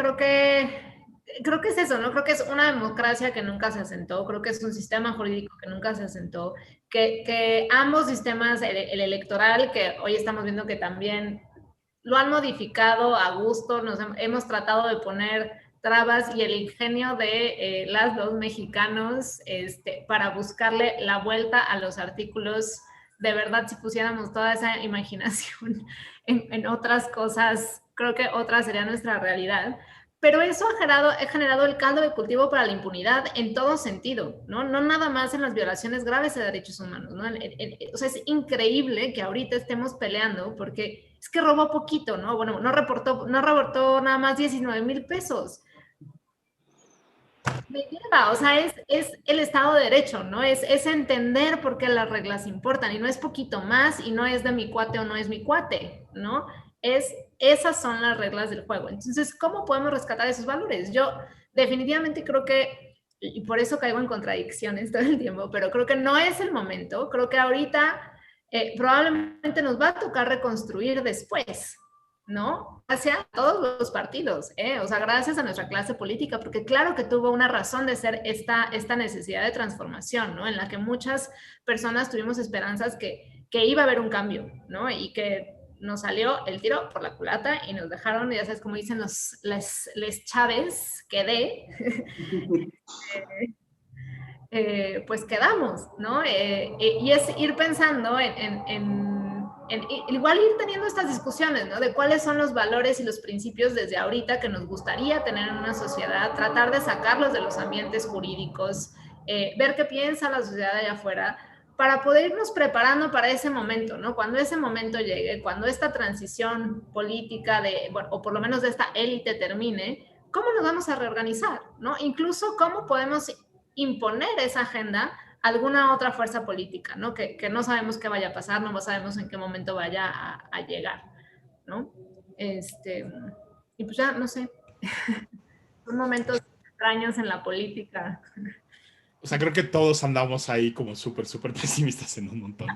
es eso, ¿no? Creo que es una democracia que nunca se asentó, creo que es un sistema jurídico que nunca se asentó, que ambos sistemas, el electoral, que hoy estamos viendo que también lo han modificado a gusto, hemos tratado de poner trabas y el ingenio de los mexicanos para buscarle la vuelta a los artículos. De verdad, si pusiéramos toda esa imaginación en otras cosas, creo que otra sería nuestra realidad. Pero eso ha generado el caldo de cultivo para la impunidad en todo sentido, ¿no? No nada más en las violaciones graves de derechos humanos, ¿no? O sea, es increíble que ahorita estemos peleando porque es que robó poquito, ¿no? Bueno, no reportó nada más 19,000 pesos. Me lleva, o sea, es el Estado de Derecho, ¿no? Es entender por qué las reglas importan y no es poquito más y no es de mi cuate o no es mi cuate, ¿no? Esas son las reglas del juego. Entonces, ¿cómo podemos rescatar esos valores? Yo definitivamente creo que, y por eso caigo en contradicciones todo el tiempo, pero creo que no es el momento, creo que ahorita probablemente nos va a tocar reconstruir después, ¿no? Gracias a todos los partidos, o sea, gracias a nuestra clase política, porque claro que tuvo una razón de ser esta necesidad de transformación, ¿no? En la que muchas personas tuvimos esperanzas que iba a haber un cambio, ¿no? Y que nos salió el tiro por la culata y nos dejaron, ya sabes, como dicen les Chávez, quedé, pues quedamos, ¿no? Y es ir pensando igual ir teniendo estas discusiones, ¿no? De cuáles son los valores y los principios desde ahorita que nos gustaría tener en una sociedad, tratar de sacarlos de los ambientes jurídicos, ver qué piensa la sociedad allá afuera, para poder irnos preparando para ese momento, ¿no? Cuando ese momento llegue, cuando esta transición política bueno, o por lo menos de esta élite termine, ¿cómo nos vamos a reorganizar, ¿no? Incluso cómo podemos imponer esa agenda a alguna otra fuerza política, ¿no? Que no sabemos qué vaya a pasar, no sabemos en qué momento vaya a llegar, ¿no? Y pues ya, no sé, son momentos extraños en la política. O sea, creo que todos andamos ahí como súper pesimistas en un montón.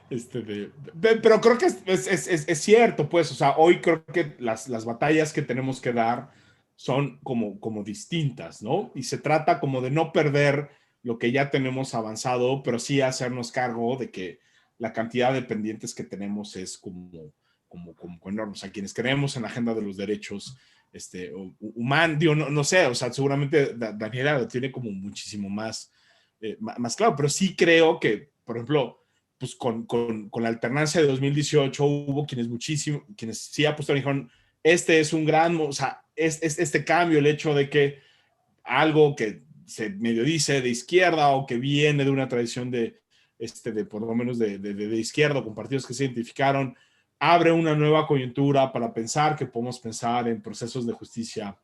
Pero creo que es cierto, pues, o sea, hoy creo que las batallas que tenemos que dar son como distintas, ¿no? Y se trata como de no perder lo que ya tenemos avanzado, pero sí hacernos cargo de que la cantidad de pendientes que tenemos es como enorme. O sea, quienes creemos en la agenda de los derechos humanos, digo, no sé, o sea, seguramente Daniela lo tiene como muchísimo más claro, pero sí creo que, por ejemplo, pues con la alternancia de 2018 hubo quienes sí apostaron y dijeron, este es un gran, o sea, es este cambio, el hecho de que algo que se medio dice de izquierda o que viene de una tradición de por lo menos de izquierda, con partidos que se identificaron, abre una nueva coyuntura para pensar que podemos pensar en procesos de justicia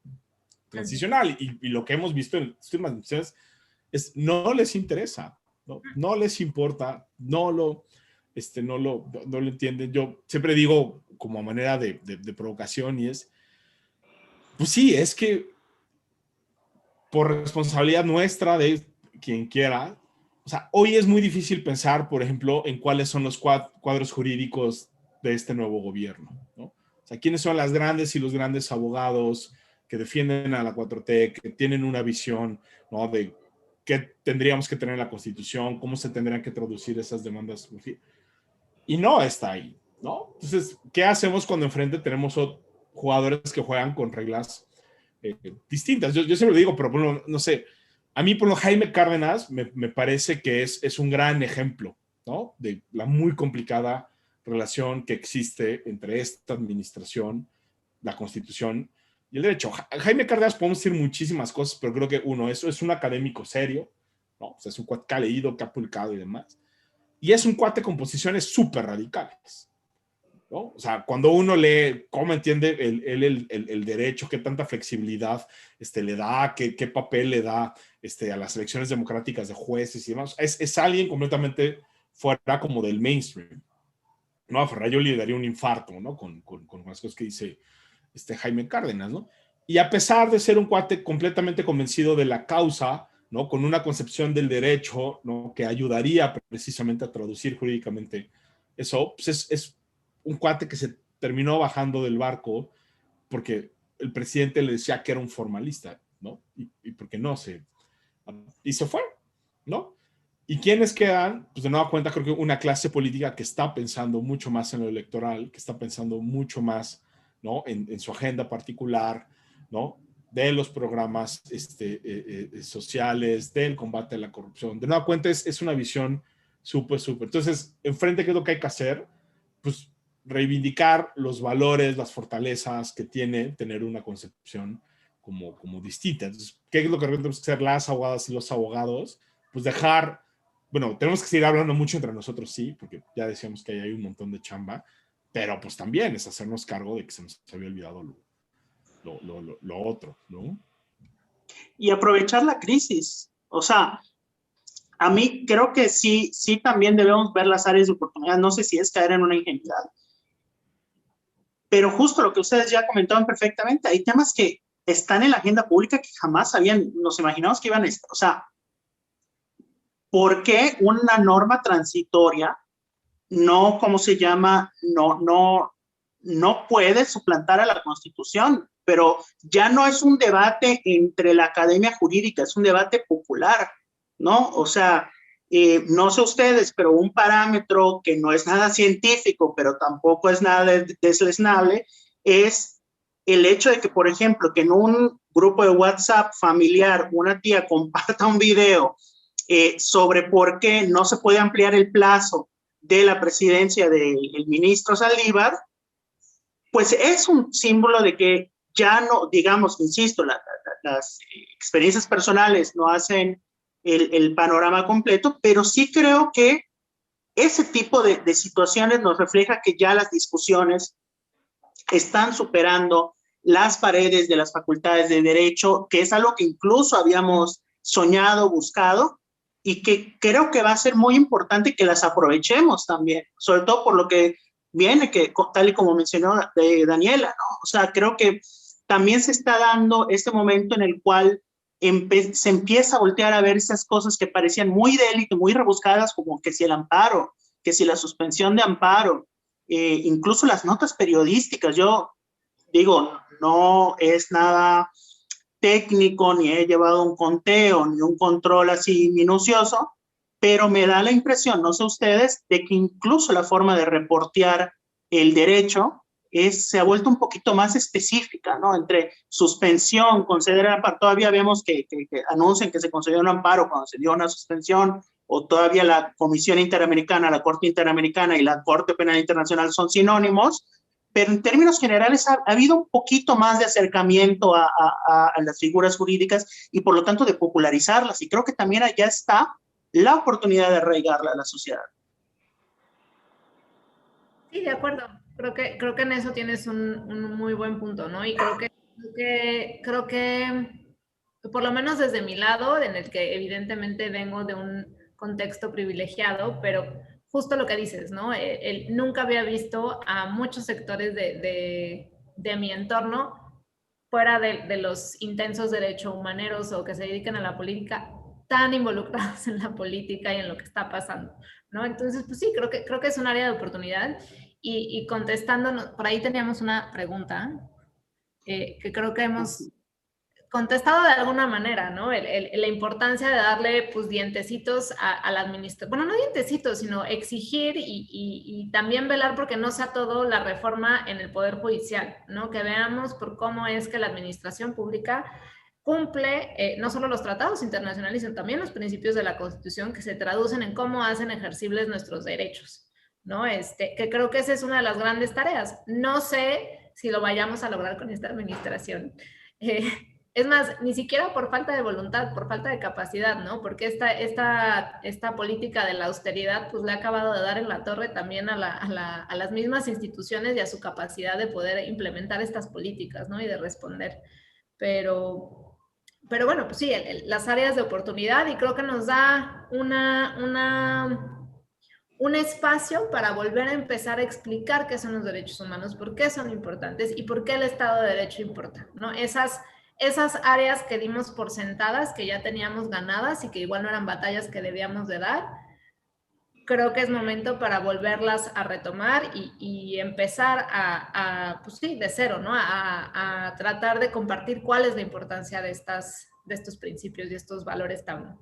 transicional. Y lo que hemos visto en las últimas decisiones no les interesa, no les importa, no lo entienden. Yo siempre digo como manera de provocación y pues sí, es que por responsabilidad nuestra de quien quiera, o sea, hoy es muy difícil pensar, por ejemplo, en cuáles son los cuadros jurídicos de este nuevo gobierno, ¿no? O sea, quiénes son las grandes y los grandes abogados que defienden a la 4T, que tienen una visión, ¿no?, de qué tendríamos que tener en la Constitución, cómo se tendrían que traducir esas demandas. Y no está ahí, ¿no? Entonces, ¿qué hacemos cuando enfrente tenemos jugadores que juegan con reglas distintas? Yo siempre lo digo, pero bueno, no sé, a mí por lo Jaime Cárdenas me parece que es un gran ejemplo, ¿no?, de la muy complicada relación que existe entre esta administración, la Constitución y el derecho. Jaime Cárdenas podemos decir muchísimas cosas, pero creo que eso es un académico serio, ¿no? O sea, es un cuate que ha leído, que ha publicado y demás. Y es un cuate con posiciones súper radicales, ¿no? O sea, cuando uno lee cómo entiende el derecho, qué tanta flexibilidad le da, qué papel le da a las elecciones democráticas de jueces y demás, es alguien completamente fuera como del mainstream, ¿no? A Ferrer yo le daría un infarto, ¿no?, con las cosas que dice Jaime Cárdenas, ¿no? Y a pesar de ser un cuate completamente convencido de la causa, ¿no?, con una concepción del derecho, ¿no?, que ayudaría precisamente a traducir jurídicamente eso, pues es un cuate que se terminó bajando del barco porque el presidente le decía que era un formalista, ¿no? Y porque y se fue, ¿no? ¿Y quiénes quedan? Pues de nueva cuenta creo que una clase política que está pensando mucho más en lo electoral, que está pensando mucho más, ¿no?, en su agenda particular, ¿no?, de los programas sociales, del combate a la corrupción. De nueva cuenta es una visión súper. Entonces, enfrente, ¿qué es lo que hay que hacer? Pues reivindicar los valores, las fortalezas que tiene tener una concepción como distinta. Entonces, ¿qué es lo que tenemos que hacer las abogadas y los abogados? Pues bueno, tenemos que seguir hablando mucho entre nosotros, sí, porque ya decíamos que hay un montón de chamba, pero pues también es hacernos cargo de que se nos había olvidado lo otro, ¿no? Y aprovechar la crisis. O sea, a mí creo que sí también debemos ver las áreas de oportunidad. No sé si es caer en una ingenuidad, pero justo lo que ustedes ya comentaban perfectamente, hay temas que están en la agenda pública que jamás nos imaginamos que iban a estar. O sea, ¿por qué una norma transitoria no, ¿cómo se llama? No puede suplantar a la Constitución, pero ya no es un debate entre la academia jurídica, es un debate popular, ¿no? O sea, no sé ustedes, pero un parámetro que no es nada científico, pero tampoco es nada deslizable, es el hecho de que, por ejemplo, que en un grupo de WhatsApp familiar una tía comparta un video sobre por qué no se puede ampliar el plazo de la presidencia del ministro Saldívar, pues es un símbolo de que ya no, digamos, insisto, las experiencias personales no hacen el panorama completo, pero sí creo que ese tipo de situaciones nos refleja que ya las discusiones están superando las paredes de las facultades de derecho, que es algo que incluso habíamos soñado, buscado, y que creo que va a ser muy importante que las aprovechemos también, sobre todo por lo que viene, que tal y como mencionó Daniela, ¿no? O sea, creo que también se está dando este momento en el cual se empieza a voltear a ver esas cosas que parecían muy de élite, muy rebuscadas, como que si el amparo, que si la suspensión de amparo, incluso las notas periodísticas. Yo digo, no es nada técnico, ni he llevado un conteo, ni un control así minucioso, pero me da la impresión, no sé ustedes, de que incluso la forma de reportear el derecho se ha vuelto un poquito más específica, ¿no? Entre suspensión, conceder amparo, todavía vemos que anuncian que se concedió un amparo cuando se dio una suspensión, o todavía la Comisión Interamericana, la Corte Interamericana y la Corte Penal Internacional son sinónimos, pero en términos generales ha habido un poquito más de acercamiento a las figuras jurídicas y por lo tanto de popularizarlas, y creo que también allá está la oportunidad de arraigarla a la sociedad. Sí, de acuerdo. Creo que en eso tienes un muy buen punto, ¿no? Y creo que, por lo menos desde mi lado, en el que evidentemente vengo de un contexto privilegiado, pero justo lo que dices, ¿no? Nunca había visto a muchos sectores de mi entorno fuera de los intensos derechos humaneros o que se dedican a la política, tan involucrados en la política y en lo que está pasando, ¿no? Entonces, pues sí, creo que es un área de oportunidad. Y contestándonos, por ahí teníamos una pregunta que creo que hemos contestado de alguna manera, ¿no? La importancia de darle, pues, dientecitos a la administración, bueno, no dientecitos, sino exigir y también velar porque no sea todo la reforma en el Poder Judicial, ¿no? Que veamos por cómo es que la administración pública cumple no solo los tratados internacionales, sino también los principios de la Constitución que se traducen en cómo hacen ejercibles nuestros derechos, ¿no? Que creo que esa es una de las grandes tareas. No sé si lo vayamos a lograr con esta administración. Es más, ni siquiera por falta de voluntad, por falta de capacidad, ¿no? Porque esta política de la austeridad, pues le ha acabado de dar en la torre también a las mismas instituciones y a su capacidad de poder implementar estas políticas, ¿no? Y de responder. Pero bueno, pues sí, las áreas de oportunidad, y creo que nos da un espacio para volver a empezar a explicar qué son los derechos humanos, por qué son importantes y por qué el Estado de Derecho importa, ¿no? Esas áreas que dimos por sentadas, que ya teníamos ganadas y que igual no eran batallas que debíamos de dar, creo que es momento para volverlas a retomar y empezar pues sí, de cero, ¿no? A tratar de compartir cuál es la importancia de estos principios y estos valores tan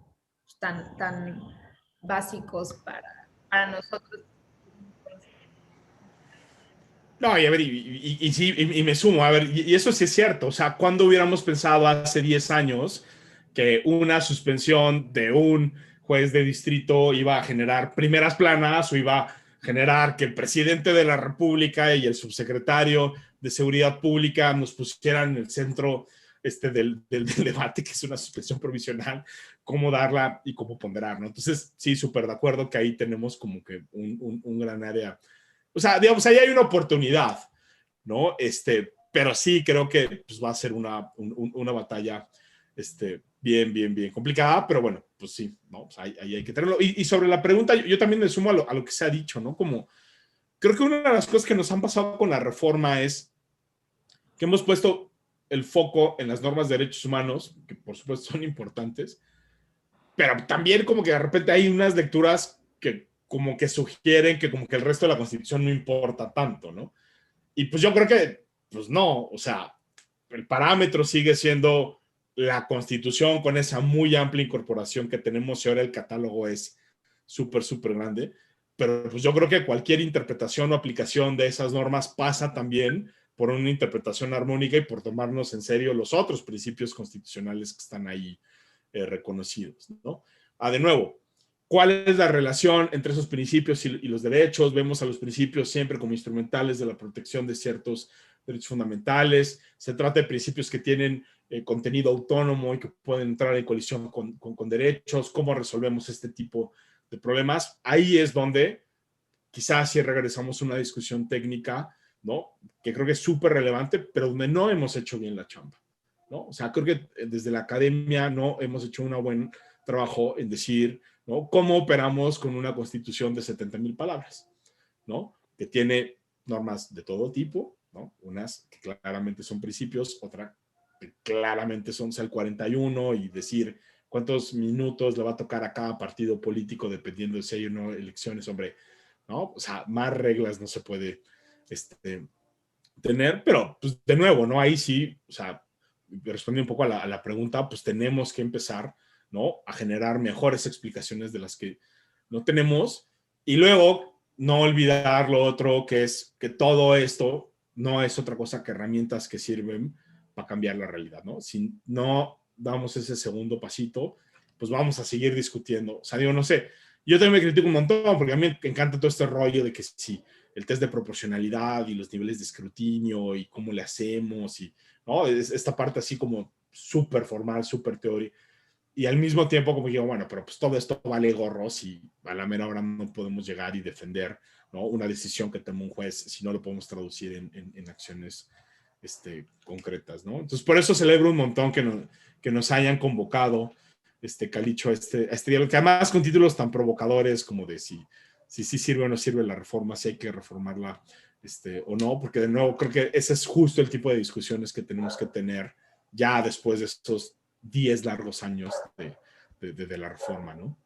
básicos para nosotros. No, y a ver, y sí, y me sumo, a ver, y eso sí es cierto, o sea, ¿cuándo hubiéramos pensado hace 10 años que una suspensión de un juez de distrito iba a generar primeras planas o iba a generar que el presidente de la República y el subsecretario de Seguridad Pública nos pusieran en el centro del debate, que es una suspensión provisional, cómo darla y cómo ponderar, ¿no? Entonces, sí, súper de acuerdo que ahí tenemos como que un gran área. O sea, digamos, ahí hay una oportunidad, ¿no? Pero sí creo que pues, va a ser una batalla bien complicada, pero bueno, pues sí, ¿no? Pues ahí hay que tenerlo. Y sobre la pregunta, yo también me sumo a lo que se ha dicho, ¿no? Como, creo que una de las cosas que nos han pasado con la reforma es que hemos puesto el foco en las normas de derechos humanos, que por supuesto son importantes, pero también como que de repente hay unas lecturas que como que sugieren que como que el resto de la Constitución no importa tanto, ¿no? Y pues yo creo que, pues no, o sea, el parámetro sigue siendo la Constitución con esa muy amplia incorporación que tenemos y ahora el catálogo es súper grande, pero pues yo creo que cualquier interpretación o aplicación de esas normas pasa también por una interpretación armónica y por tomarnos en serio los otros principios constitucionales que están ahí reconocidos, ¿no? De nuevo, ¿cuál es la relación entre esos principios y los derechos? Vemos a los principios siempre como instrumentales de la protección de ciertos derechos fundamentales. Se trata de principios que tienen contenido autónomo y que pueden entrar en colisión con derechos. ¿Cómo resolvemos este tipo de problemas? Ahí es donde quizás si regresamos a una discusión técnica, ¿no? Que creo que es súper relevante, pero donde no hemos hecho bien la chamba, ¿no? O sea, creo que desde la academia no hemos hecho un buen trabajo en decir, ¿no? ¿Cómo operamos con una constitución de 70,000 palabras, ¿no? Que tiene normas de todo tipo, ¿no? Unas que claramente son principios, otras claramente son el 41 y decir cuántos minutos le va a tocar a cada partido político dependiendo de si hay o no elecciones, hombre, ¿no? O sea, más reglas no se puede tener, pero pues de nuevo, ¿no? Ahí sí, o sea, respondiendo un poco a la pregunta, pues tenemos que empezar, ¿no? A generar mejores explicaciones de las que no tenemos y luego no olvidar lo otro, que es que todo esto no es otra cosa que herramientas que sirven para cambiar la realidad, ¿no? Si no damos ese segundo pasito, pues vamos a seguir discutiendo. O sea, digo, no sé, yo también me critico un montón porque a mí me encanta todo este rollo de que si el test de proporcionalidad y los niveles de escrutinio y cómo le hacemos y, ¿no? Esta parte así como súper formal, súper teórica. Y al mismo tiempo como digo, bueno, pero pues todo esto vale gorros y a la mera hora no podemos llegar y defender, ¿no? Una decisión que toma un juez si no lo podemos traducir en acciones concretas, ¿no? Entonces, por eso celebro un montón que nos hayan convocado, Calicho, este diálogo, que además con títulos tan provocadores como de si sirve o no sirve la reforma, si hay que reformarla o no, porque de nuevo creo que ese es justo el tipo de discusiones que tenemos que tener ya después de estos 10 largos años de la reforma, ¿no?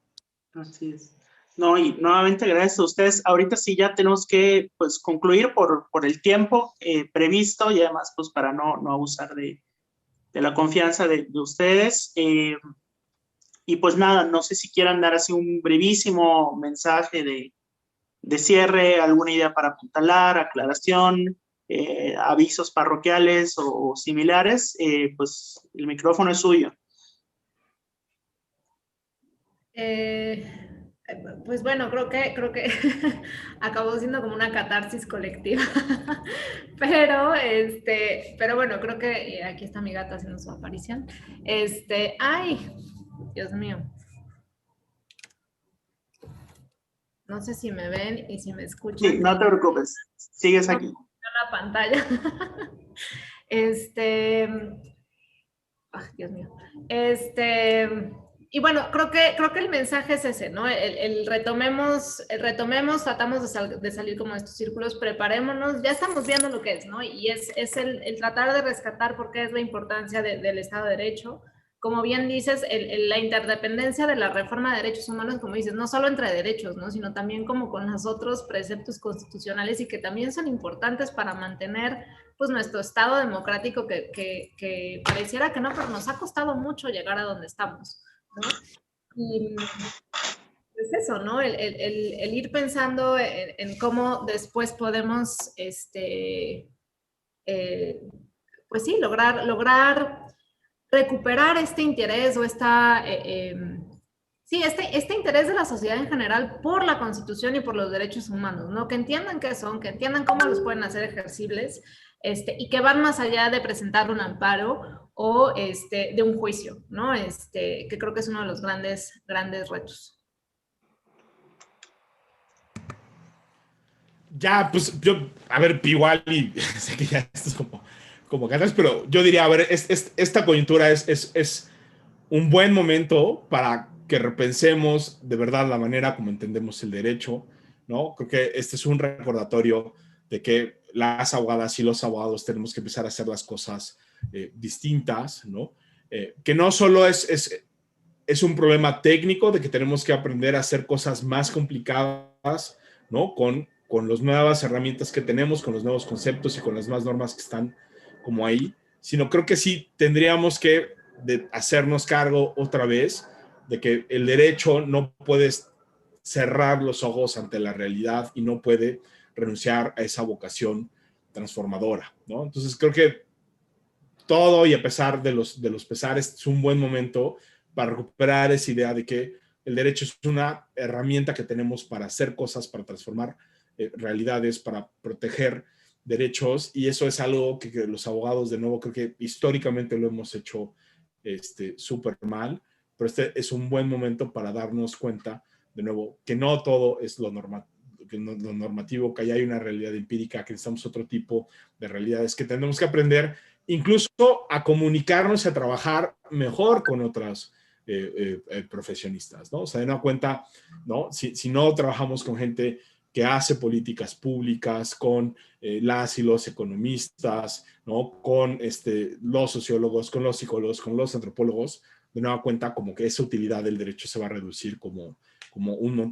Así es. No, y nuevamente gracias a ustedes. Ahorita sí ya tenemos que pues concluir por el tiempo previsto y además pues para no abusar de la confianza de ustedes. Y pues nada, no sé si quieran dar así un brevísimo mensaje de cierre, alguna idea para apuntalar, aclaración, avisos parroquiales o similares, pues el micrófono es suyo. Pues bueno, creo que acabó siendo como una catarsis colectiva, pero bueno, creo que aquí está mi gata haciendo su aparición. Ay, Dios mío. No sé si me ven y si me escuchan. Sí, no te preocupes, sigues aquí. La pantalla. Ay, Dios mío. Y bueno, creo que el mensaje es ese, ¿no? El retomemos, tratamos de salir como de estos círculos, preparémonos, ya estamos viendo lo que es, ¿no? Y es el tratar de rescatar por qué es la importancia del Estado de Derecho. Como bien dices, la interdependencia de la reforma de derechos humanos, como dices, no solo entre derechos, ¿no? Sino también como con los otros preceptos constitucionales y que también son importantes para mantener pues nuestro Estado democrático que pareciera que no, pero nos ha costado mucho llegar a donde estamos, ¿no? Y es eso, ¿no? El ir pensando en cómo después podemos, pues sí, lograr recuperar este interés o sí, este interés de la sociedad en general por la Constitución y por los derechos humanos, ¿no? Que entiendan qué son, que entiendan cómo los pueden hacer ejercibles, y que van más allá de presentar un amparo o de un juicio, ¿no? Que creo que es uno de los grandes retos. Ya, pues yo, a ver, igual, y sé que ya esto es como ganas, pero yo diría, a ver, esta coyuntura es un buen momento para que repensemos de verdad la manera como entendemos el derecho, ¿no? Creo que este es un recordatorio de que las abogadas y los abogados tenemos que empezar a hacer las cosas distintas, ¿no? Que no solo es un problema técnico de que tenemos que aprender a hacer cosas más complicadas, ¿no? Con las nuevas herramientas que tenemos, con los nuevos conceptos y con las nuevas normas que están como ahí, sino creo que sí tendríamos que hacernos cargo otra vez de que el derecho no puede cerrar los ojos ante la realidad y no puede renunciar a esa vocación transformadora, ¿no? Entonces creo que todo, y a pesar de los pesares, es un buen momento para recuperar esa idea de que el derecho es una herramienta que tenemos para hacer cosas, para transformar realidades, para proteger derechos, y eso es algo que los abogados, de nuevo, creo que históricamente lo hemos hecho súper mal, pero este es un buen momento para darnos cuenta, de nuevo, que no todo es lo normativo, que hay una realidad empírica, que necesitamos otro tipo de realidades, que tenemos que aprender incluso a comunicarnos y a trabajar mejor con otras profesionistas, ¿no? O sea, de una cuenta, ¿no? Si no trabajamos con gente que hace políticas públicas con las y los economistas, ¿no? Con los sociólogos, con los psicólogos, con los antropólogos, de nueva cuenta como que esa utilidad del derecho se va a reducir como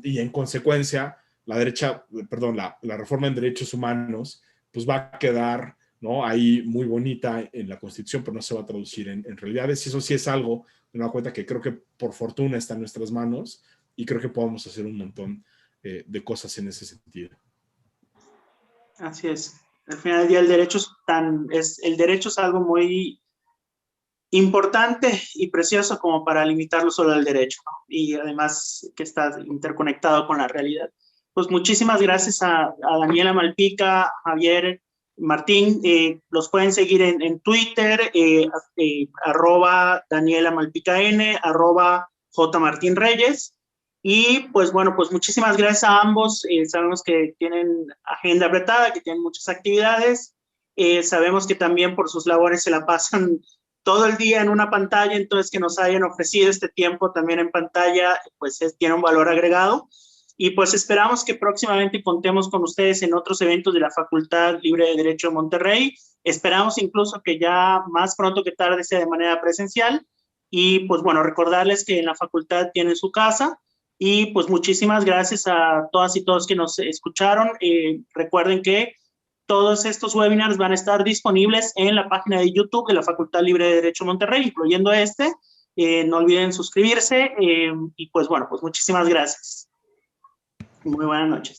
y en consecuencia la reforma en derechos humanos pues va a quedar, ¿no? Ahí muy bonita en la Constitución, pero no se va a traducir en realidades, y eso sí es algo, de nueva cuenta, que creo que por fortuna está en nuestras manos, y creo que podemos hacer un montón de cosas en ese sentido. Así es. Al final del día el derecho el derecho es algo muy importante y precioso como para limitarlo solo al derecho, ¿no? Y además que está interconectado con la realidad. Pues muchísimas gracias a Daniela Malpica, Javier, Martín. Los pueden seguir en Twitter, @Daniela Malpica N, @JMartinReyes. Y pues bueno, pues muchísimas gracias a ambos. Sabemos que tienen agenda apretada, que tienen muchas actividades. Sabemos que también por sus labores se la pasan todo el día en una pantalla, entonces que nos hayan ofrecido este tiempo también en pantalla, pues tiene un valor agregado. Y pues esperamos que próximamente contemos con ustedes en otros eventos de la Facultad Libre de Derecho de Monterrey. Esperamos incluso que ya más pronto que tarde sea de manera presencial. Y pues bueno, recordarles que en la facultad tienen su casa. Y pues muchísimas gracias a todas y todos que nos escucharon. Recuerden que todos estos webinars van a estar disponibles en la página de YouTube de la Facultad Libre de Derecho Monterrey, incluyendo este. No olviden suscribirse y pues bueno, pues muchísimas gracias. Muy buenas noches.